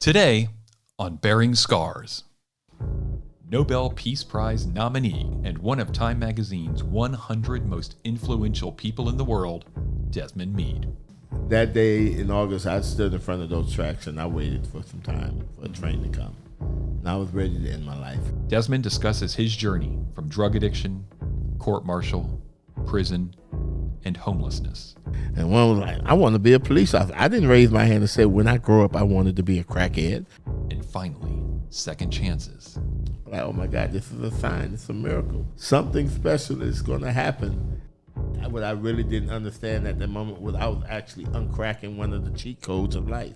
Today on Bearing Scars, Nobel Peace Prize nominee and one of Time Magazine's 100 most influential people in the world, Desmond Meade. That day in August, I stood in front of those tracks and I waited for some time for a train to come. And I was ready to end my life. Desmond discusses his journey from drug addiction, court-martial, prison, and homelessness. And one was like, I want to be a police officer. I didn't raise my hand and say, when I grow up, I wanted to be a crackhead. And finally, second chances. Like, oh my God, this is a sign. It's a miracle. Something special is going to happen. What I really didn't understand at that moment was I was actually uncracking one of the cheat codes of life.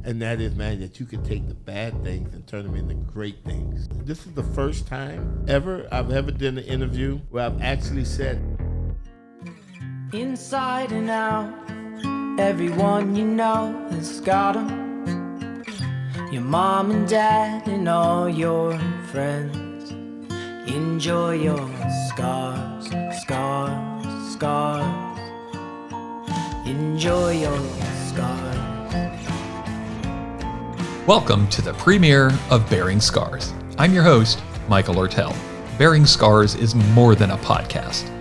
And that is, man, that you can take the bad things and turn them into great things. This is the first time I've ever done an interview where I've actually said, inside and out, everyone you know has got 'em. Your mom and dad and all your friends. Enjoy your scars, scars, scars. Enjoy your scars. Welcome to the premiere of Bearing Scars. I'm your host, Michael Ertel. Bearing Scars is more than a podcast.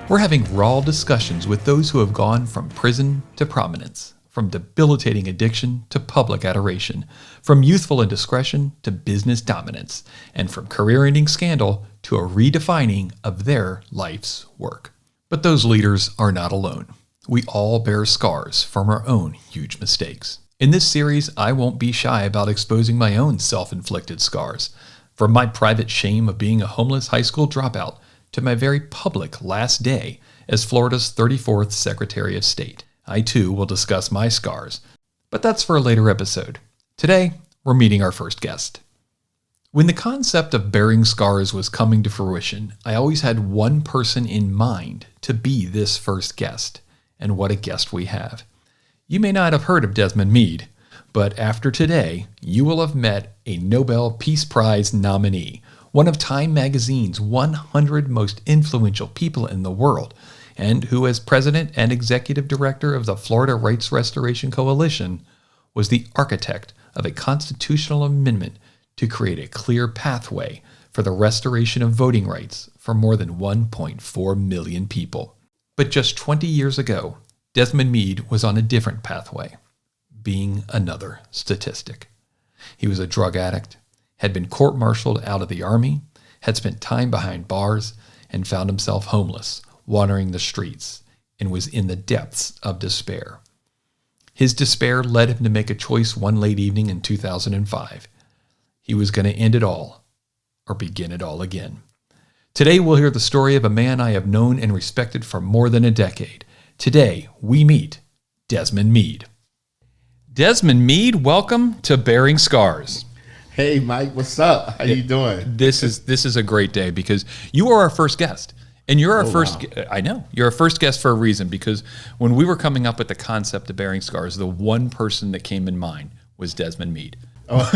We're having raw discussions with those who have gone from prison to prominence, from debilitating addiction to public adoration, from youthful indiscretion to business dominance, and from career-ending scandal to a redefining of their life's work. But those leaders are not alone. We all bear scars from our own huge mistakes. In this series, I won't be shy about exposing my own self-inflicted scars, from my private shame of being a homeless high school dropout to my very public last day as Florida's 34th Secretary of State. I too will discuss my scars, but that's for a later episode. Today, we're meeting our first guest. When the concept of bearing scars was coming to fruition, I always had one person in mind to be this first guest, and what a guest we have. You may not have heard of Desmond Meade, but after today, you will have met a Nobel Peace Prize nominee, one of Time Magazine's 100 most influential people in the world, and who, as president and executive director of the Florida Rights Restoration Coalition, was the architect of a constitutional amendment to create a clear pathway for the restoration of voting rights for more than 1.4 million people. But just 20 years ago, Desmond Meade was on a different pathway, being another statistic. He was a drug addict, had been court-martialed out of the Army, had spent time behind bars, and found himself homeless, wandering the streets, and was in the depths of despair. His despair led him to make a choice one late evening in 2005. He was going to end it all, or begin it all again. Today we'll hear the story of a man I have known and respected for more than a decade. Today we meet Desmond Meade. Desmond Meade, welcome to Bearing Scars. hey, Mike, what's up? How you doing? This is a great day because you are our first guest. And you're our first, wow. I know, you're our first guest for a reason, because when we were coming up with the concept of Bearing Scars, the one person that came in mind was Desmond Meade. Oh.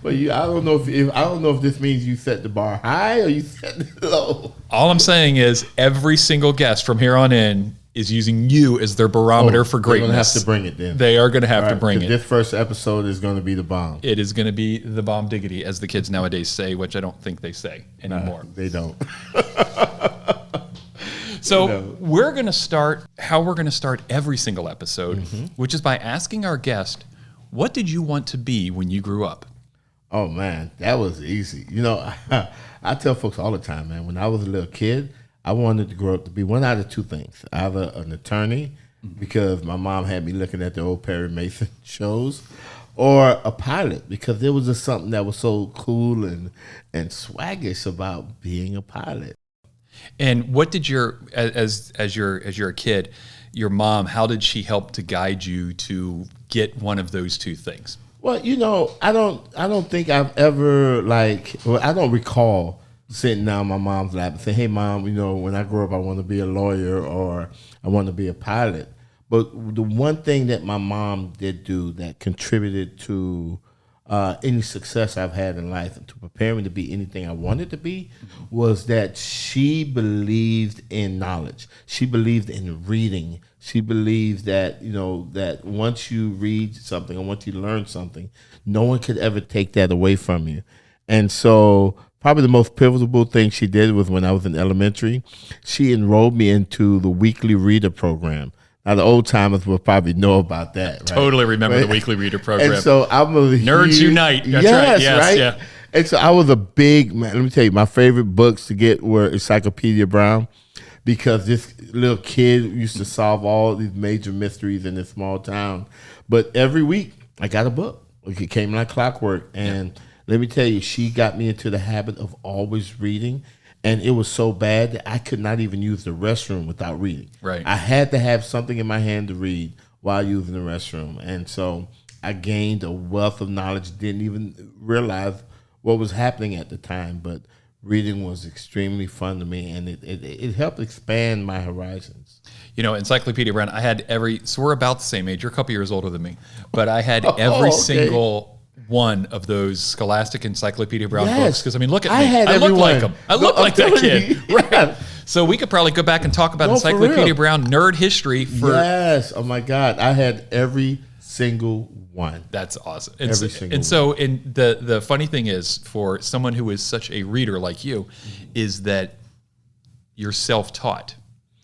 Well, I don't know if this means you set the bar high or you set it low. All I'm saying is every single guest from here on in is using you as their barometer for greatness. They're going to have to bring it then. They are going to have to bring it. This first episode is going to be the bomb. It is going to be the bomb diggity, as the kids nowadays say, which I don't think they say anymore. They don't. So we're going to start how we're going to start every single episode, which is by asking our guest, what did you want to be when you grew up? Oh, man, that was easy. You know, I tell folks all the time, man, when I was a little kid, I wanted to grow up to be one out of two things. Either an attorney, because my mom had me looking at the old Perry Mason shows, or a pilot, because there was just something that was so cool and swaggish about being a pilot. And what did as you're a kid, your mom, how did she help to guide you to get one of those two things? Well, you know, I don't think I've ever I don't recall sitting down on my mom's lap and saying, hey, Mom, you know, when I grow up, I want to be a lawyer or I want to be a pilot. But the one thing that my mom did do that contributed to any success I've had in life and to prepare me to be anything I wanted to be was that she believed in knowledge. She believed in reading She believes that, that once you read something or once you learn something, no one could ever take that away from you. And so probably the most pivotal thing she did was when I was in elementary, she enrolled me into the weekly reader program. Now, the old timers will probably know about that, right? Totally remember the weekly reader program. And so I'm a Nerds Unite. That's yes, right. Yes, right? Yeah. And so I was a big man. Let me tell you, my favorite books to get were Encyclopedia Brown, because this little kid used to solve all these major mysteries in this small town. But every week I got a book. It came like clockwork. And let me tell you, she got me into the habit of always reading. And it was so bad that I could not even use the restroom without reading. Right. I had to have something in my hand to read while using the restroom. And so I gained a wealth of knowledge, didn't even realize what was happening at the time. But reading was extremely fun to me, and it helped expand my horizons. Encyclopedia Brown, I had so we're about the same age. You're a couple years older than me. But I had every okay. single one of those Scholastic Encyclopedia Brown Yes. books. Because, look at me. I had I look everyone. like him. I look No, like that kid. you, Right. So we could probably go back and talk about No, for Encyclopedia real. Brown nerd history for... Yes. Oh, my God. I had every single one. That's awesome. Every single and so the funny thing is, for someone who is such a reader like you, is that you're self-taught.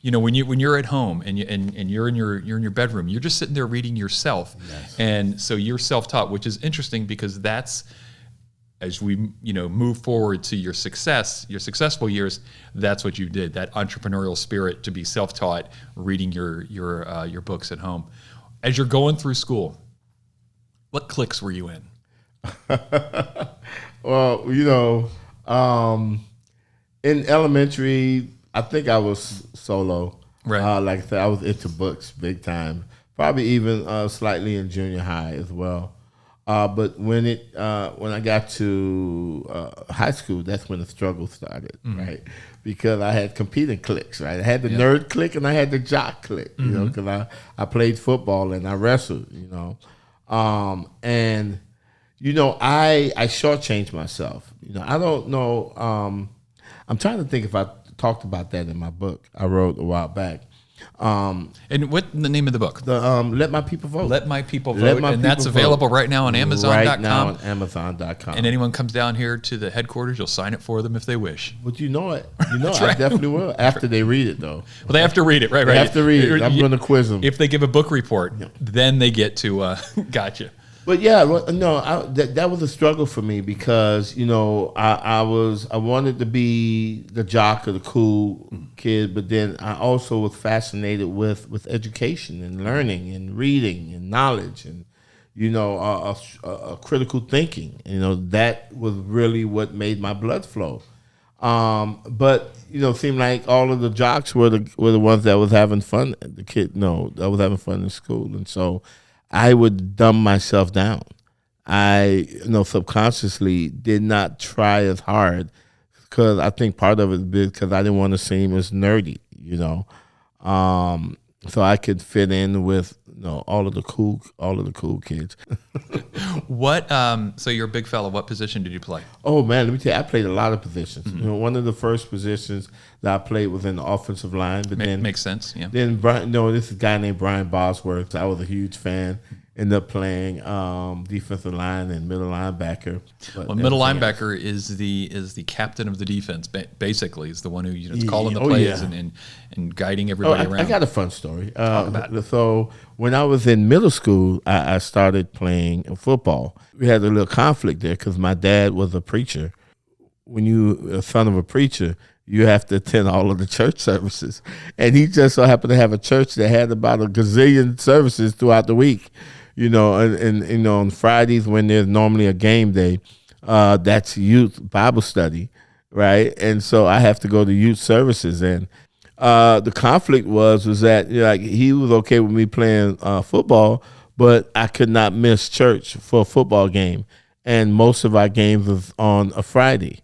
When you're at home and you're in your bedroom, you're just sitting there reading yourself. Yes. And so you're self-taught, which is interesting, because that's, as we move forward to your successful years, that's what you did. That entrepreneurial spirit to be self-taught, reading your books at home. As you're going through school, what cliques were you in? Well, in elementary, I think I was solo. Right. Like I said, I was into books big time. Probably even slightly in junior high as well. But when I got to high school, that's when the struggle started, right? Because I had competing cliques, right? I had the nerd clique and I had the jock clique, because I played football and I wrestled, and I shortchanged myself. I don't know. I'm trying to think if I talked about that in my book I wrote a while back. And what the name of the book? The Let My People Vote. Let My People Let Vote, My and that's People available Vote. right now on Amazon.com. Right now on Amazon.com. And anyone comes down here to the headquarters, you'll sign it for them if they wish. But I right. definitely will, after they read it, though. Well, they have to read it, right? They have to read it. I'm going to quiz them. If they give a book report, then they get to gotcha. But yeah, that was a struggle for me, because I wanted to be the jock or the cool kid, but then I also was fascinated with education and learning and reading and knowledge and a critical thinking. That was really what made my blood flow. But it seemed like all of the jocks were the ones that was having fun. That was having fun in school, and so I would dumb myself down. I, subconsciously did not try as hard, because I think part of it is because I didn't want to seem as nerdy, so I could fit in with all of the cool kids. What? So you're a big fella. What position did you play? Oh man, let me tell you, I played a lot of positions. One of the first positions that I played was in the offensive line, but then makes sense. Yeah. Then this is a guy named Brian Bosworth. I was a huge fan. Ended up playing defensive line and middle linebacker. Well, middle linebacker is the captain of the defense. Basically, is the one who is calling the plays and guiding everybody around. I got a fun story. Talk about it. So when I was in middle school, I started playing football. We had a little conflict there because my dad was a preacher. When you're a son of a preacher, you have to attend all of the church services. And he just so happened to have a church that had about a gazillion services throughout the week. And on Fridays, when there's normally a game day, that's youth Bible study, right? And so I have to go to youth services. And the conflict was that he was okay with me playing football, but I could not miss church for a football game. And most of our games was on a Friday.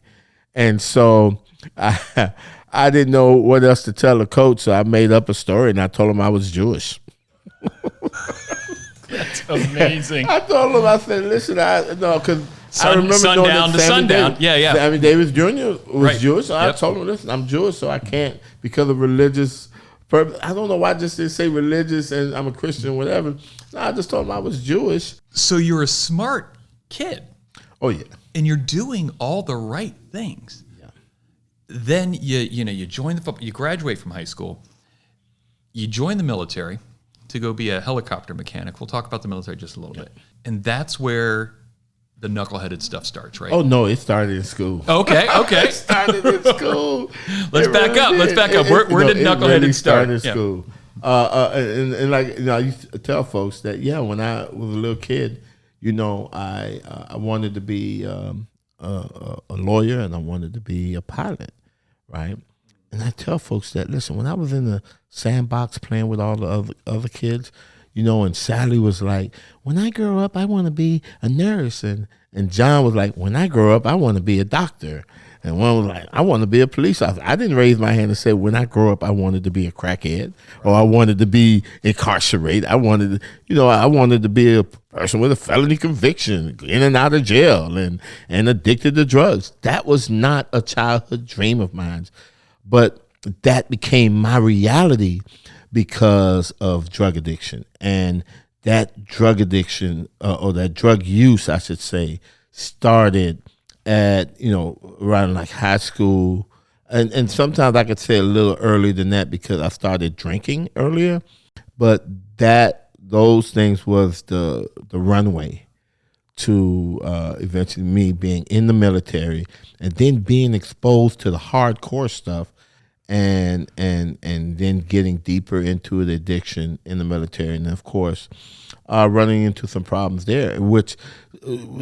And so I didn't know what else to tell the coach, so I made up a story, and I told him I was Jewish. That's amazing. I told him, I said, listen, because I remember sundown to sundown. Yeah. Sammy Davis Jr. was right. Jewish, so I told him, listen, I'm Jewish, so I can't, because of religious I don't know why I just didn't say religious and I'm a Christian, whatever. No, I just told them I was Jewish. So you're a smart kid. Oh, yeah. And you're doing all the right things. Yeah. Then you join the football, you graduate from high school, you join the military to go be a helicopter mechanic. We'll talk about the military just a little bit. And that's where the knuckleheaded stuff starts, right? Oh, no, it started in school. Okay. It started in school. Let's back up. Where did knuckleheaded really start? In school. And like, I used to tell folks that, when I was a little kid, I wanted to be a lawyer and I wanted to be a pilot, right? And I tell folks that, listen, when I was in the sandbox playing with all the other kids, and Sally was like, when I grow up, I want to be a nurse. And John was like, when I grow up, I want to be a doctor. And one was like, I want to be a police officer. I didn't raise my hand and say, when I grow up, I wanted to be a crackhead or I wanted to be incarcerated. I wanted to be a person with a felony conviction, in and out of jail and addicted to drugs. That was not a childhood dream of mine. But that became my reality because of drug addiction. And that drug addiction, or that drug use, I should say, started at, around like high school. And sometimes I could say a little earlier than that because I started drinking earlier. But those things was the runway to eventually me being in the military and then being exposed to the hardcore stuff and then getting deeper into the addiction in the military, and of course running into some problems there, which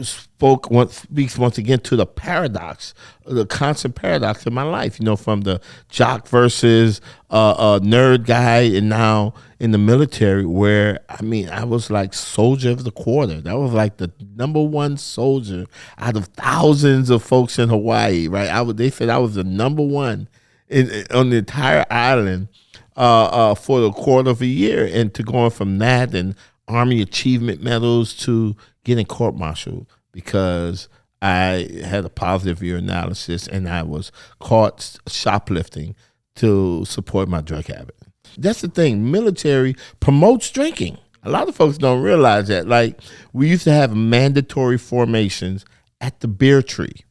speaks once again to the paradox, the constant paradox of my life, from the jock versus nerd guy, and now in the military where, I was like soldier of the quarter. That was like the number one soldier out of thousands of folks in Hawaii, right? They said I was the number one on the entire island for the quarter of a year, and to going from that and Army achievement medals to getting court-martialed because I had a positive urinalysis and I was caught shoplifting to support my drug habit. That's the thing. Military promotes drinking. A lot of folks don't realize that. Like, we used to have mandatory formations at the beer tree,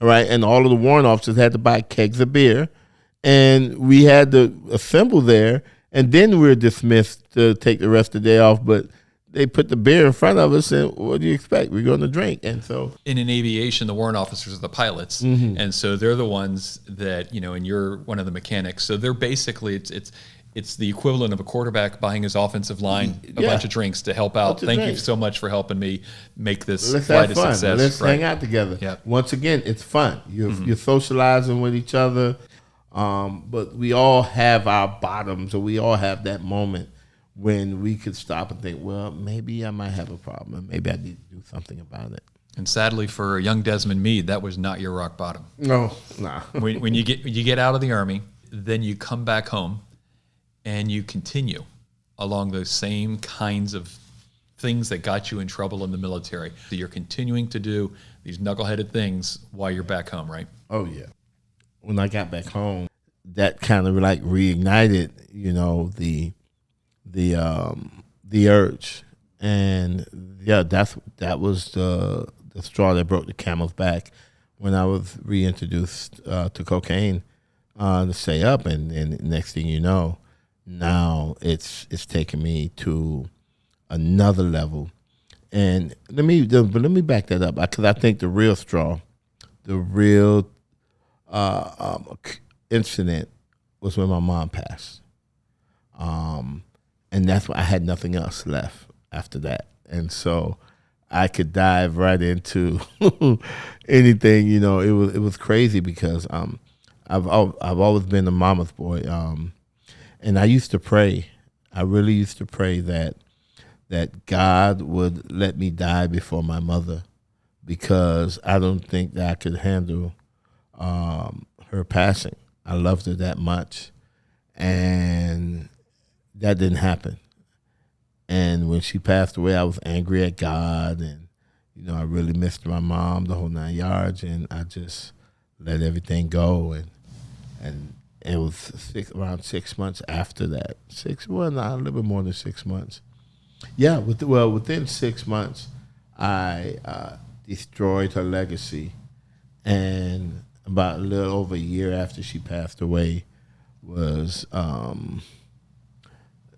right? And all of the warrant officers had to buy kegs of beer, and we had to assemble there, and then we were dismissed to take the rest of the day off. But they put the beer in front of us, and what do you expect? We're going to drink. And so in aviation, the warrant officers are the pilots, and so they're the ones that, and you're one of the mechanics. So they're basically it's the equivalent of a quarterback buying his offensive line a bunch of drinks to help out. Thank you so much for helping me make this flight a success. Let's hang out together. Yep. Once again, it's fun. You're socializing with each other. But we all have our bottoms, or we all have that moment when we could stop and think, well, maybe I might have a problem, and maybe I need to do something about it. And sadly for young Desmond Meade, that was not your rock bottom. No, nah. when you get out of the Army, then you come back home and you continue along those same kinds of things that got you in trouble in the military. So you're continuing to do these knuckleheaded things while you're back home, right? Oh, yeah. When I got back home, that kind of like reignited, the urge, and yeah, that was the straw that broke the camel's back when I was reintroduced to cocaine to stay up, and next thing you know, now it's taken me to another level. And let me back that up, because I think the real straw, the real incident was when my mom passed. And that's why I had nothing else left after that. And so I could dive right into anything, it was crazy because I've always been a mama's boy. And I used to pray. I really used to pray that God would let me die before my mother, because I don't think that I could handle her passing. I loved her that much, and that didn't happen. And when she passed away, I was angry at God, and I really missed my mom, the whole 9 yards, and I just let everything go, and it was around 6 months after that. A little bit more than 6 months. Yeah, within 6 months, I destroyed her legacy, and about a little over a year after she passed away, was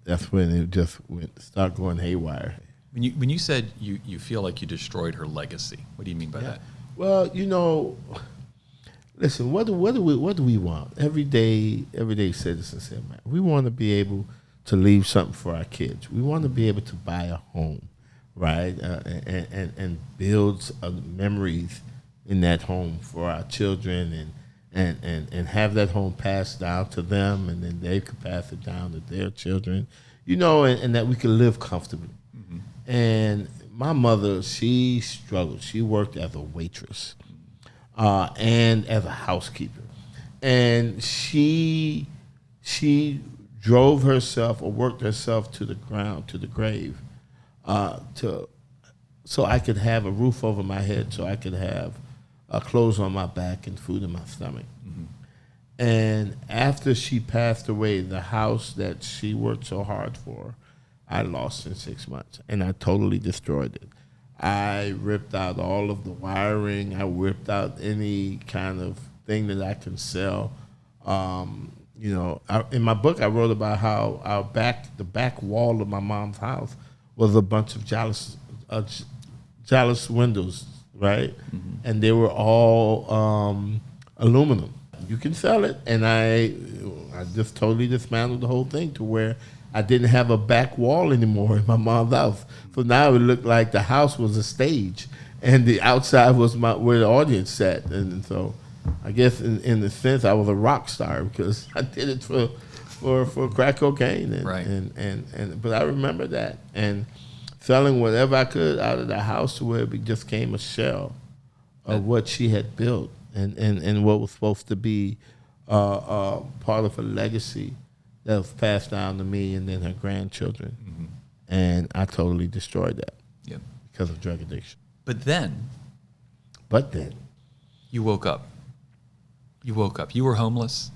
that's when it just started going haywire. When you said you feel like you destroyed her legacy, what do you mean by that? Well, listen, what do we want? Everyday citizens here, man. We want to be able to leave something for our kids. We want to be able to buy a home, right, and build memories in that home for our children, and have that home passed down to them, and then they could pass it down to their children, and that we could live comfortably. Mm-hmm. And my mother, she struggled. She worked as a waitress and as a housekeeper, and she drove herself or worked herself to the ground, to the grave, so I could have a roof over my head, so I could have clothes on my back and food in my stomach. Mm-hmm. And after she passed away, the house that she worked so hard for, I lost in 6 months, and I totally destroyed it. I ripped out all of the wiring. I ripped out any kind of thing that I can sell. In my book, I wrote about how the back wall of my mom's house was a bunch of jalousies windows, right? Mm-hmm. And they were all aluminum. You can sell it, and I just totally dismantled the whole thing to where I didn't have a back wall anymore in my mom's house. So now it looked like the house was a stage, and the outside was where the audience sat. And so I guess in a sense I was a rock star because I did it for crack cocaine. And, right. But I remember that. And selling whatever I could out of the house to where it just came a shell of what she had built and what was supposed to be part of her legacy that was passed down to me and then her grandchildren. Mm-hmm. And I totally destroyed that because of drug addiction. But then you woke up. You were homeless.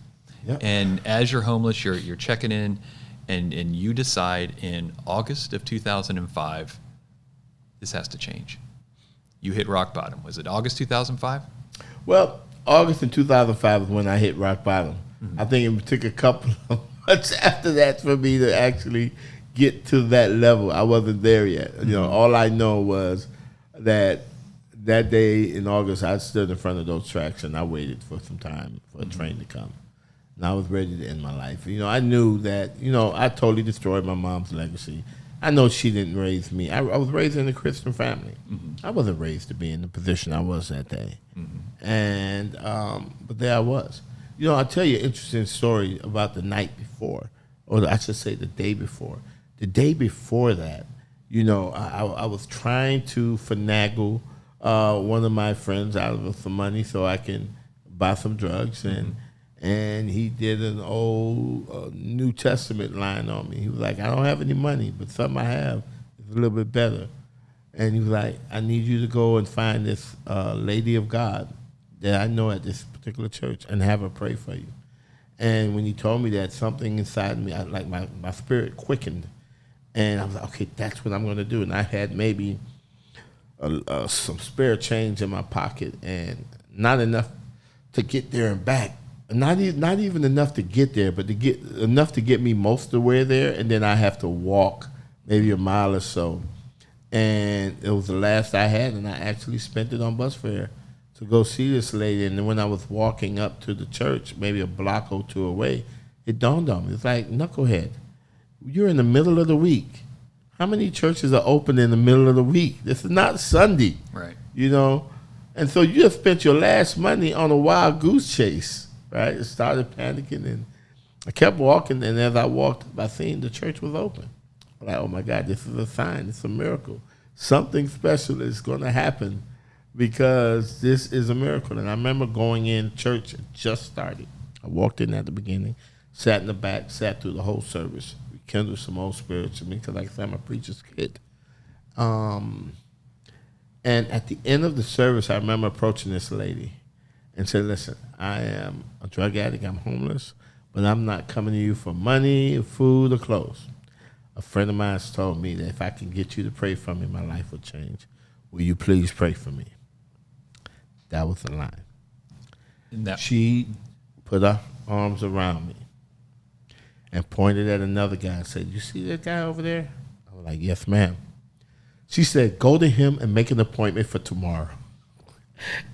Yep. And as you're homeless, you're checking in, and you decide in August of 2005, this has to change. You hit rock bottom. Was it August 2005? Well, August in 2005 is when I hit rock bottom. Mm-hmm. I think it took a couple of months after that for me to actually get to that level. I wasn't there yet. Mm-hmm. All I know was that day in August, I stood in front of those tracks and I waited for some time for a train to come. And I was ready to end my life. I knew that, I totally destroyed my mom's legacy. I know she didn't raise me. I was raised in a Christian family. Mm-hmm. I wasn't raised to be in the position I was that day. Mm-hmm. And, but there I was. I'll tell you an interesting story about the night before, or I should say the day before. The day before that, I was trying to finagle one of my friends out of some money so I can buy some drugs, and he did an old New Testament line on me. He was like, I don't have any money, but something I have is a little bit better. And he was like, I need you to go and find this lady of God that I know at this particular church and have her pray for you. And when he told me that, something inside me, my spirit quickened. And I was like, okay, that's what I'm going to do. And I had maybe some spare change in my pocket, and not enough to get there and back. Not even enough to get there, but enough to get me most of the way there, and then I have to walk maybe a mile or so. And it was the last I had, and I actually spent it on bus fare to go see this lady. And then when I was walking up to the church, maybe a block or two away, it dawned on me. It's like, knucklehead, you're in the middle of the week. How many churches are open in the middle of the week? This is not Sunday. Right. And so you just spent your last money on a wild goose chase, right? I started panicking, and I kept walking, and as I walked, I seen the church was open. I'm like, oh my God, this is a sign. It's a miracle. Something special is going to happen because this is a miracle. And I remember going in, church had just started. I walked in at the beginning, sat in the back, sat through the whole service. Kindle some old spirits in me because, like I said, I'm a preacher's kid. And at the end of the service, I remember approaching this lady and said, listen, I am a drug addict. I'm homeless. but I'm not coming to you for money, food, or clothes. A friend of mine told me that if I can get you to pray for me, my life will change. Will you please pray for me? That was the line. She put her arms around me and pointed at another guy and said, you see that guy over there? I was like, yes, ma'am. She said, go to him and make an appointment for tomorrow.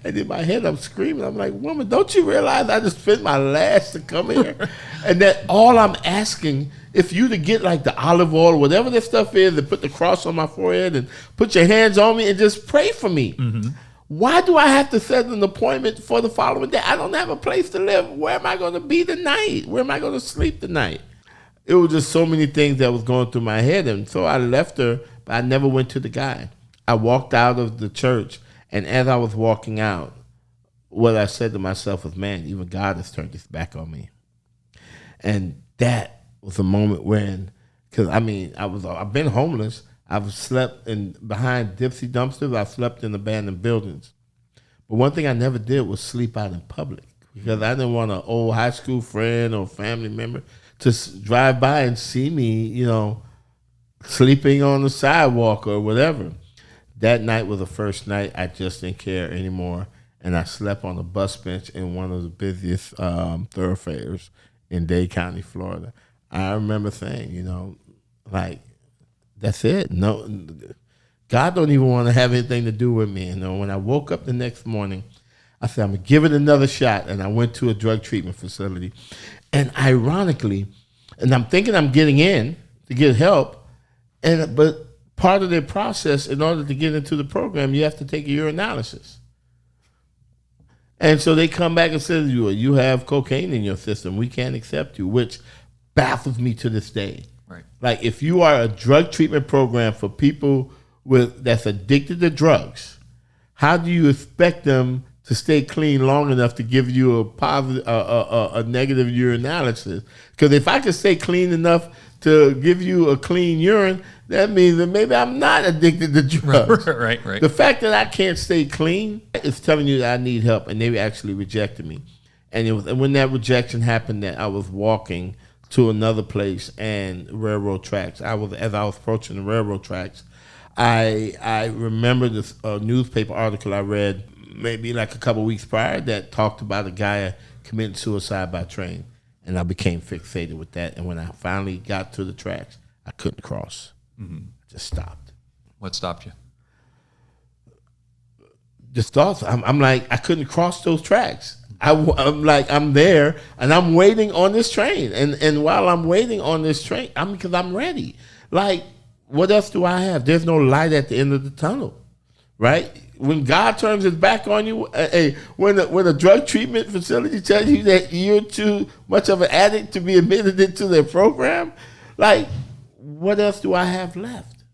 And in my head, I'm screaming. I'm like, woman, don't you realize I just spent my last to come here? And that all I'm asking, if you to get like the olive oil, whatever this stuff is, and put the cross on my forehead and put your hands on me and just pray for me. Mm-hmm. Why do I have to set an appointment for the following day? I don't have a place to live. Where am I going to be tonight? Where am I going to sleep tonight? It was just so many things that was going through my head. And so I left her, but I never went to the guy. I walked out of the church, and as I was walking out, what I said to myself was, man, even God has turned his back on me. And that was a moment when, because I've been homeless. I've slept behind Dipsy dumpsters. I've slept in abandoned buildings. But one thing I never did was sleep out in public, because I didn't want an old high school friend or family member to drive by and see me, sleeping on the sidewalk or whatever. That night was the first night I just didn't care anymore, and I slept on a bus bench in one of the busiest thoroughfares in Dade County, Florida. I remember saying, that's it. No, God don't even want to have anything to do with me. When I woke up the next morning, I said, I'm going to give it another shot. And I went to a drug treatment facility. And ironically, and I'm thinking I'm getting in to get help, but part of their process, in order to get into the program, you have to take a urinalysis. And so they come back and say, you have cocaine in your system. We can't accept you, which baffles me to this day. Right. Like, if you are a drug treatment program for people that's addicted to drugs, how do you expect them to stay clean long enough to give you a negative urinalysis? Because if I could stay clean enough to give you a clean urine, that means that maybe I'm not addicted to drugs. Right. The fact that I can't stay clean is telling you that I need help, and they actually rejected me. And when that rejection happened, that I was walking to another place and railroad tracks. As I was approaching the railroad tracks, I remember this newspaper article I read maybe like a couple weeks prior that talked about a guy committing suicide by train, and I became fixated with that. And when I finally got to the tracks, I couldn't cross. Mm-hmm. I just stopped. What stopped you? Just thoughts. I'm like, I couldn't cross those tracks. I'm like, I'm there and I'm waiting on this train. And while I'm waiting on this train, because I'm ready. Like, what else do I have? There's no light at the end of the tunnel, right? When God turns his back on you, when a drug treatment facility tells you that you're too much of an addict to be admitted into their program, like, what else do I have left?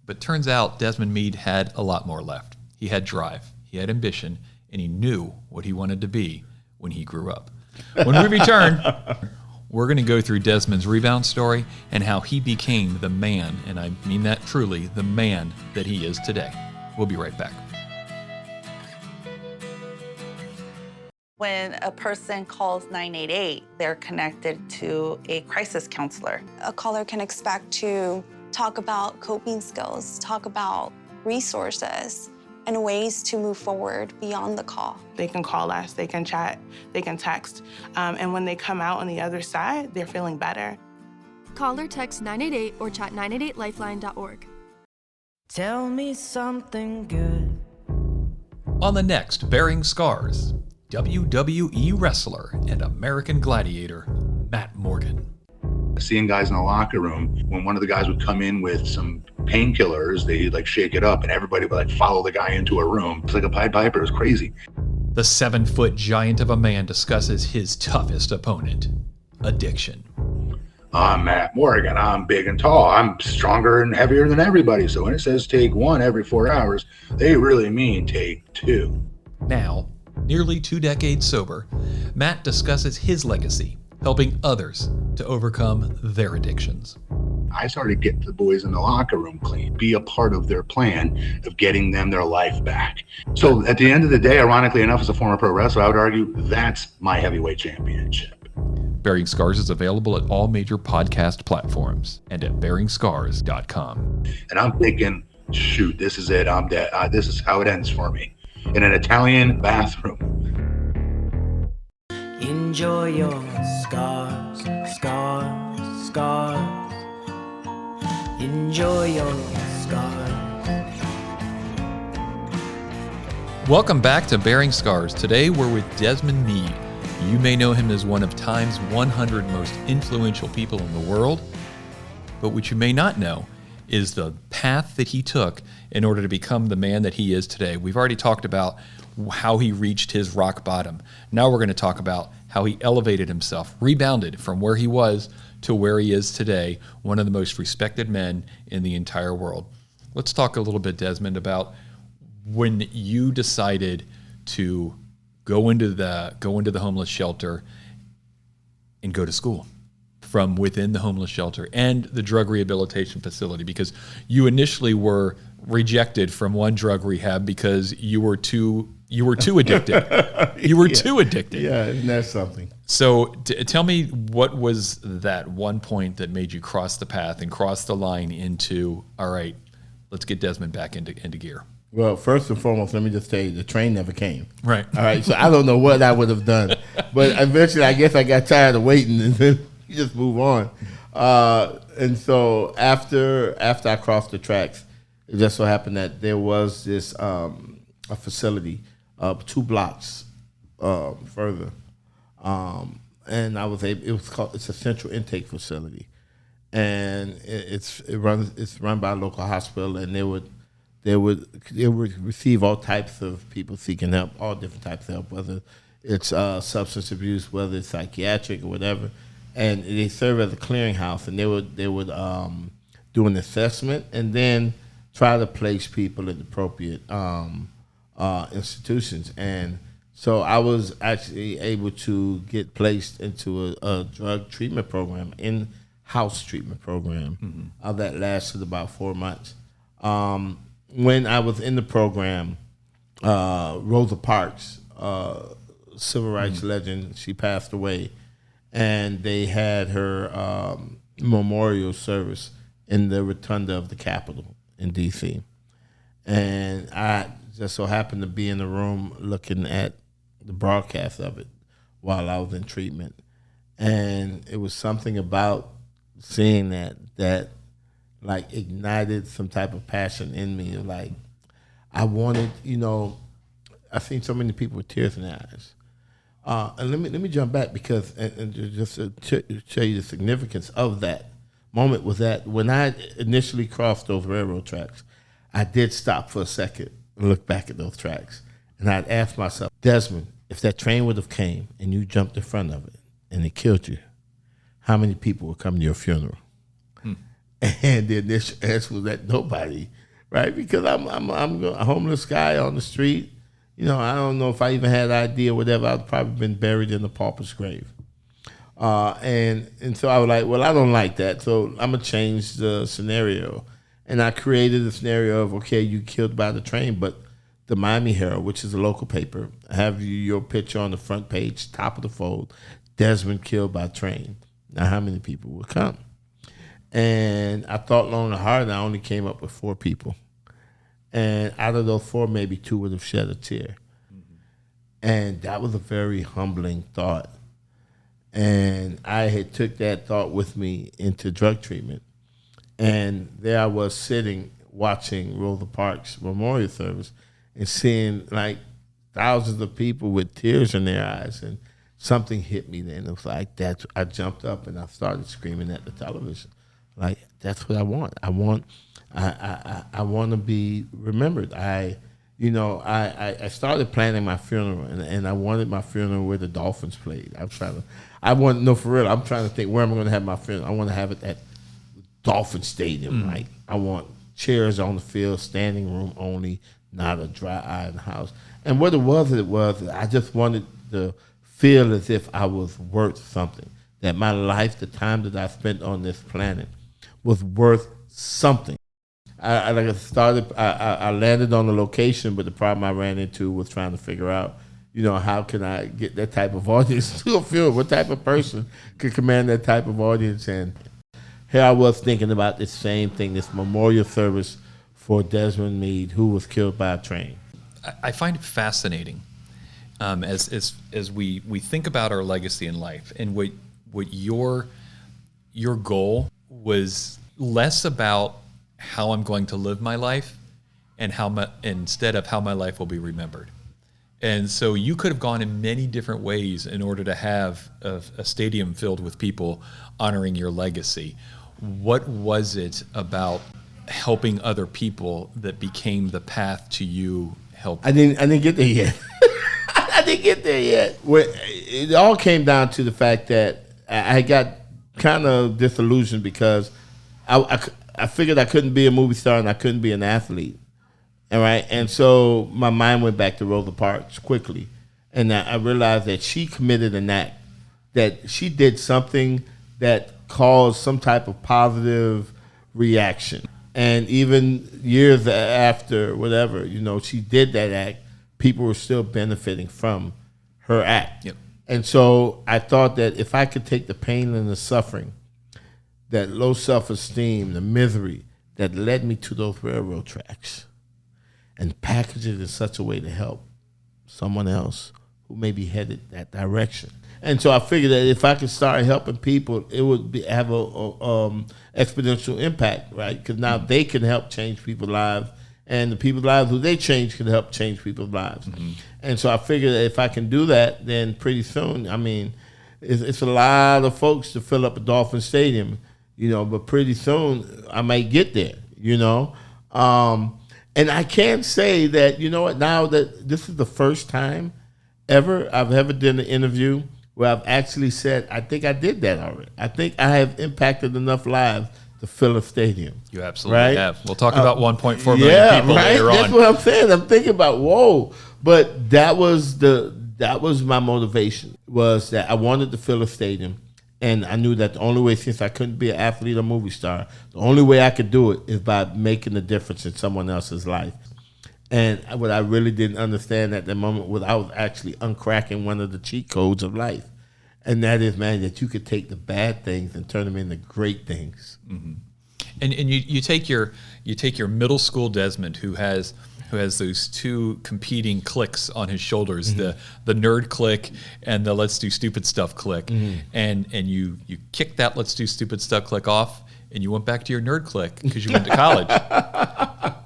But turns out Desmond Meade had a lot more left. He had drive, he had ambition, and he knew what he wanted to be when he grew up. When we return, we're going to go through Desmond's rebound story and how he became the man, and I mean that truly, the man that he is today. We'll be right back. When a person calls 988, they're connected to a crisis counselor. A caller can expect to talk about coping skills, talk about resources, and ways to move forward beyond the call. They can call us, they can chat, they can text, and when they come out on the other side, they're feeling better. Call or text 988 or chat 988lifeline.org. Tell me something good. On the next Bearing Scars, WWE wrestler and American gladiator Matt Morgan. Seeing guys in the locker room, when one of the guys would come in with some painkillers, they'd like shake it up and everybody would like follow the guy into a room. It's like a Pied Piper. It was crazy. The 7-foot giant of a man discusses his toughest opponent, addiction. I'm Matt Morgan. I'm big and tall. I'm stronger and heavier than everybody. So when it says take one every 4 hours, they really mean take two. Now, nearly 2 decades sober, Matt discusses his legacy, helping others to overcome their addictions. I started getting the boys in the locker room clean, be a part of their plan of getting them their life back. So at the end of the day, ironically enough, as a former pro wrestler, I would argue that's my heavyweight championship. Bearing Scars is available at all major podcast platforms and at bearingscars.com. And I'm thinking, shoot, this is it. I'm dead. This is how it ends for me. In an Italian bathroom. Enjoy your scars, scars, scars. Enjoy your scars. Welcome back to Bearing Scars. Today we're with Desmond Meade. You may know him as one of Time's 100 most influential people in the world, but what you may not know is the path that he took in order to become the man that he is today. We've already talked about how he reached his rock bottom. Now we're going to talk about how he elevated himself, rebounded from where he was to where he is today, one of the most respected men in the entire world. Let's talk a little bit, Desmond, about when you decided to go into the homeless shelter and go to school from within the homeless shelter and the drug rehabilitation facility, because you initially were rejected from one drug rehab because you were too addicted. You were too addicted. Yeah, isn't that something? So tell me, what was that one point that made you cross the path and cross the line into, all right, let's get Desmond back into gear? Well, first and foremost, let me just tell you, the train never came. Right. All right, so I don't know what I would have done. But eventually, I guess I got tired of waiting, and then you just move on. And so after I crossed the tracks, it just so happened that there was this a facility 2 blocks further, and I was able. It's a central intake facility, and it's run by a local hospital, and they would receive all types of people seeking help, all different types of help, whether it's substance abuse, whether it's psychiatric or whatever. And they serve as a clearinghouse, and they would do an assessment and then try to place people in appropriate institutions. And so I was actually able to get placed into a drug treatment program, in-house treatment program, that lasted about 4 months. When I was in the program, Rosa Parks, civil rights legend, she passed away, and they had her memorial service in the rotunda of the Capitol in D.C. And I just so happened to be in the room looking at the broadcast of it while I was in treatment. And it was something about seeing that like ignited some type of passion in me. Like I wanted, I've seen so many people with tears in their eyes. And let me jump back because and just to show you the significance of that moment was that when I initially crossed those railroad tracks, I did stop for a second and look back at those tracks. And I'd ask myself, Desmond, if that train would have came and you jumped in front of it and it killed you, how many people would come to your funeral? And the initial answer was that nobody, right? Because I'm a homeless guy on the street. I don't know if I even had an idea or whatever. I'd probably been buried in a pauper's grave. And so I was like, well, I don't like that. So I'm going to change the scenario. And I created a scenario of, okay, you killed by the train, but the Miami Herald, which is a local paper, have your picture on the front page, top of the fold, Desmond killed by train. Now, how many people would come? And I thought long and hard, and I only came up with 4 people. And out of those 4, maybe 2 would have shed a tear. And that was a very humbling thought. And I had took that thought with me into drug treatment. And there I was sitting, watching Rosa Parks' memorial service and seeing like thousands of people with tears in their eyes. And something hit me then. It was like I jumped up and I started screaming at the television. Like, that's what I want. I want to be remembered. I started planning my funeral, and I wanted my funeral where the Dolphins played. I'm trying to think where I'm going to have my funeral. I want to have it at Dolphin Stadium. Like, I want chairs on the field, standing room only, not a dry eye in the house. And what it was I just wanted to feel as if I was worth something. That my life, the time that I spent on this planet, was worth something. I landed on the location, but the problem I ran into was trying to figure out, how can I get that type of audience to a film? What type of person could command that type of audience? And here I was thinking about this same thing, this memorial service for Desmond Meade, who was killed by a train. I find it fascinating as we think about our legacy in life, and what your goal was less about how I'm going to live my life and instead of how my life will be remembered. And so you could have gone in many different ways in order to have a stadium filled with people honoring your legacy. What was it about helping other people that became the path to you helping? I didn't get there yet. I didn't get there yet. It all came down to the fact that I got kind of disillusioned because I figured I couldn't be a movie star and I couldn't be an athlete. All right, and so my mind went back to Rosa Parks quickly, and I realized that she committed an act, that she did something that caused some type of positive reaction. And even years after, whatever, she did that act, people were still benefiting from her act. Yep. And so I thought that if I could take the pain and the suffering, that low self-esteem, the misery that led me to those railroad tracks, and package it in such a way to help someone else who may be headed that direction. And so I figured that if I could start helping people, it would have a exponential impact, right? Because now they can help change people's lives, and the people's lives who they change can help change people's lives. Mm-hmm. And so I figured that if I can do that, then pretty soon, it's a lot of folks to fill up a Dolphin Stadium, but pretty soon I might get there, And I can say that, now that this is the first time I've ever done an interview where I've actually said, I think I did that already. I think I have impacted enough lives to fill a stadium. You absolutely right? have. We'll talk about 1.4 million people later on. That's what I'm saying. I'm thinking about, whoa. But that was my motivation, was that I wanted to fill a stadium. And I knew that the only way, since I couldn't be an athlete or movie star, the only way I could do it is by making a difference in someone else's life. And what I really didn't understand at the moment was I was actually uncracking one of the cheat codes of life. And that is, man, that you could take the bad things and turn them into great things. Mm-hmm. And you take your middle school Desmond, who has those two competing cliques on his shoulders, mm-hmm. the nerd clique and the let's do stupid stuff clique. Mm-hmm. And you kicked that let's do stupid stuff clique off, and you went back to your nerd clique because you went to college.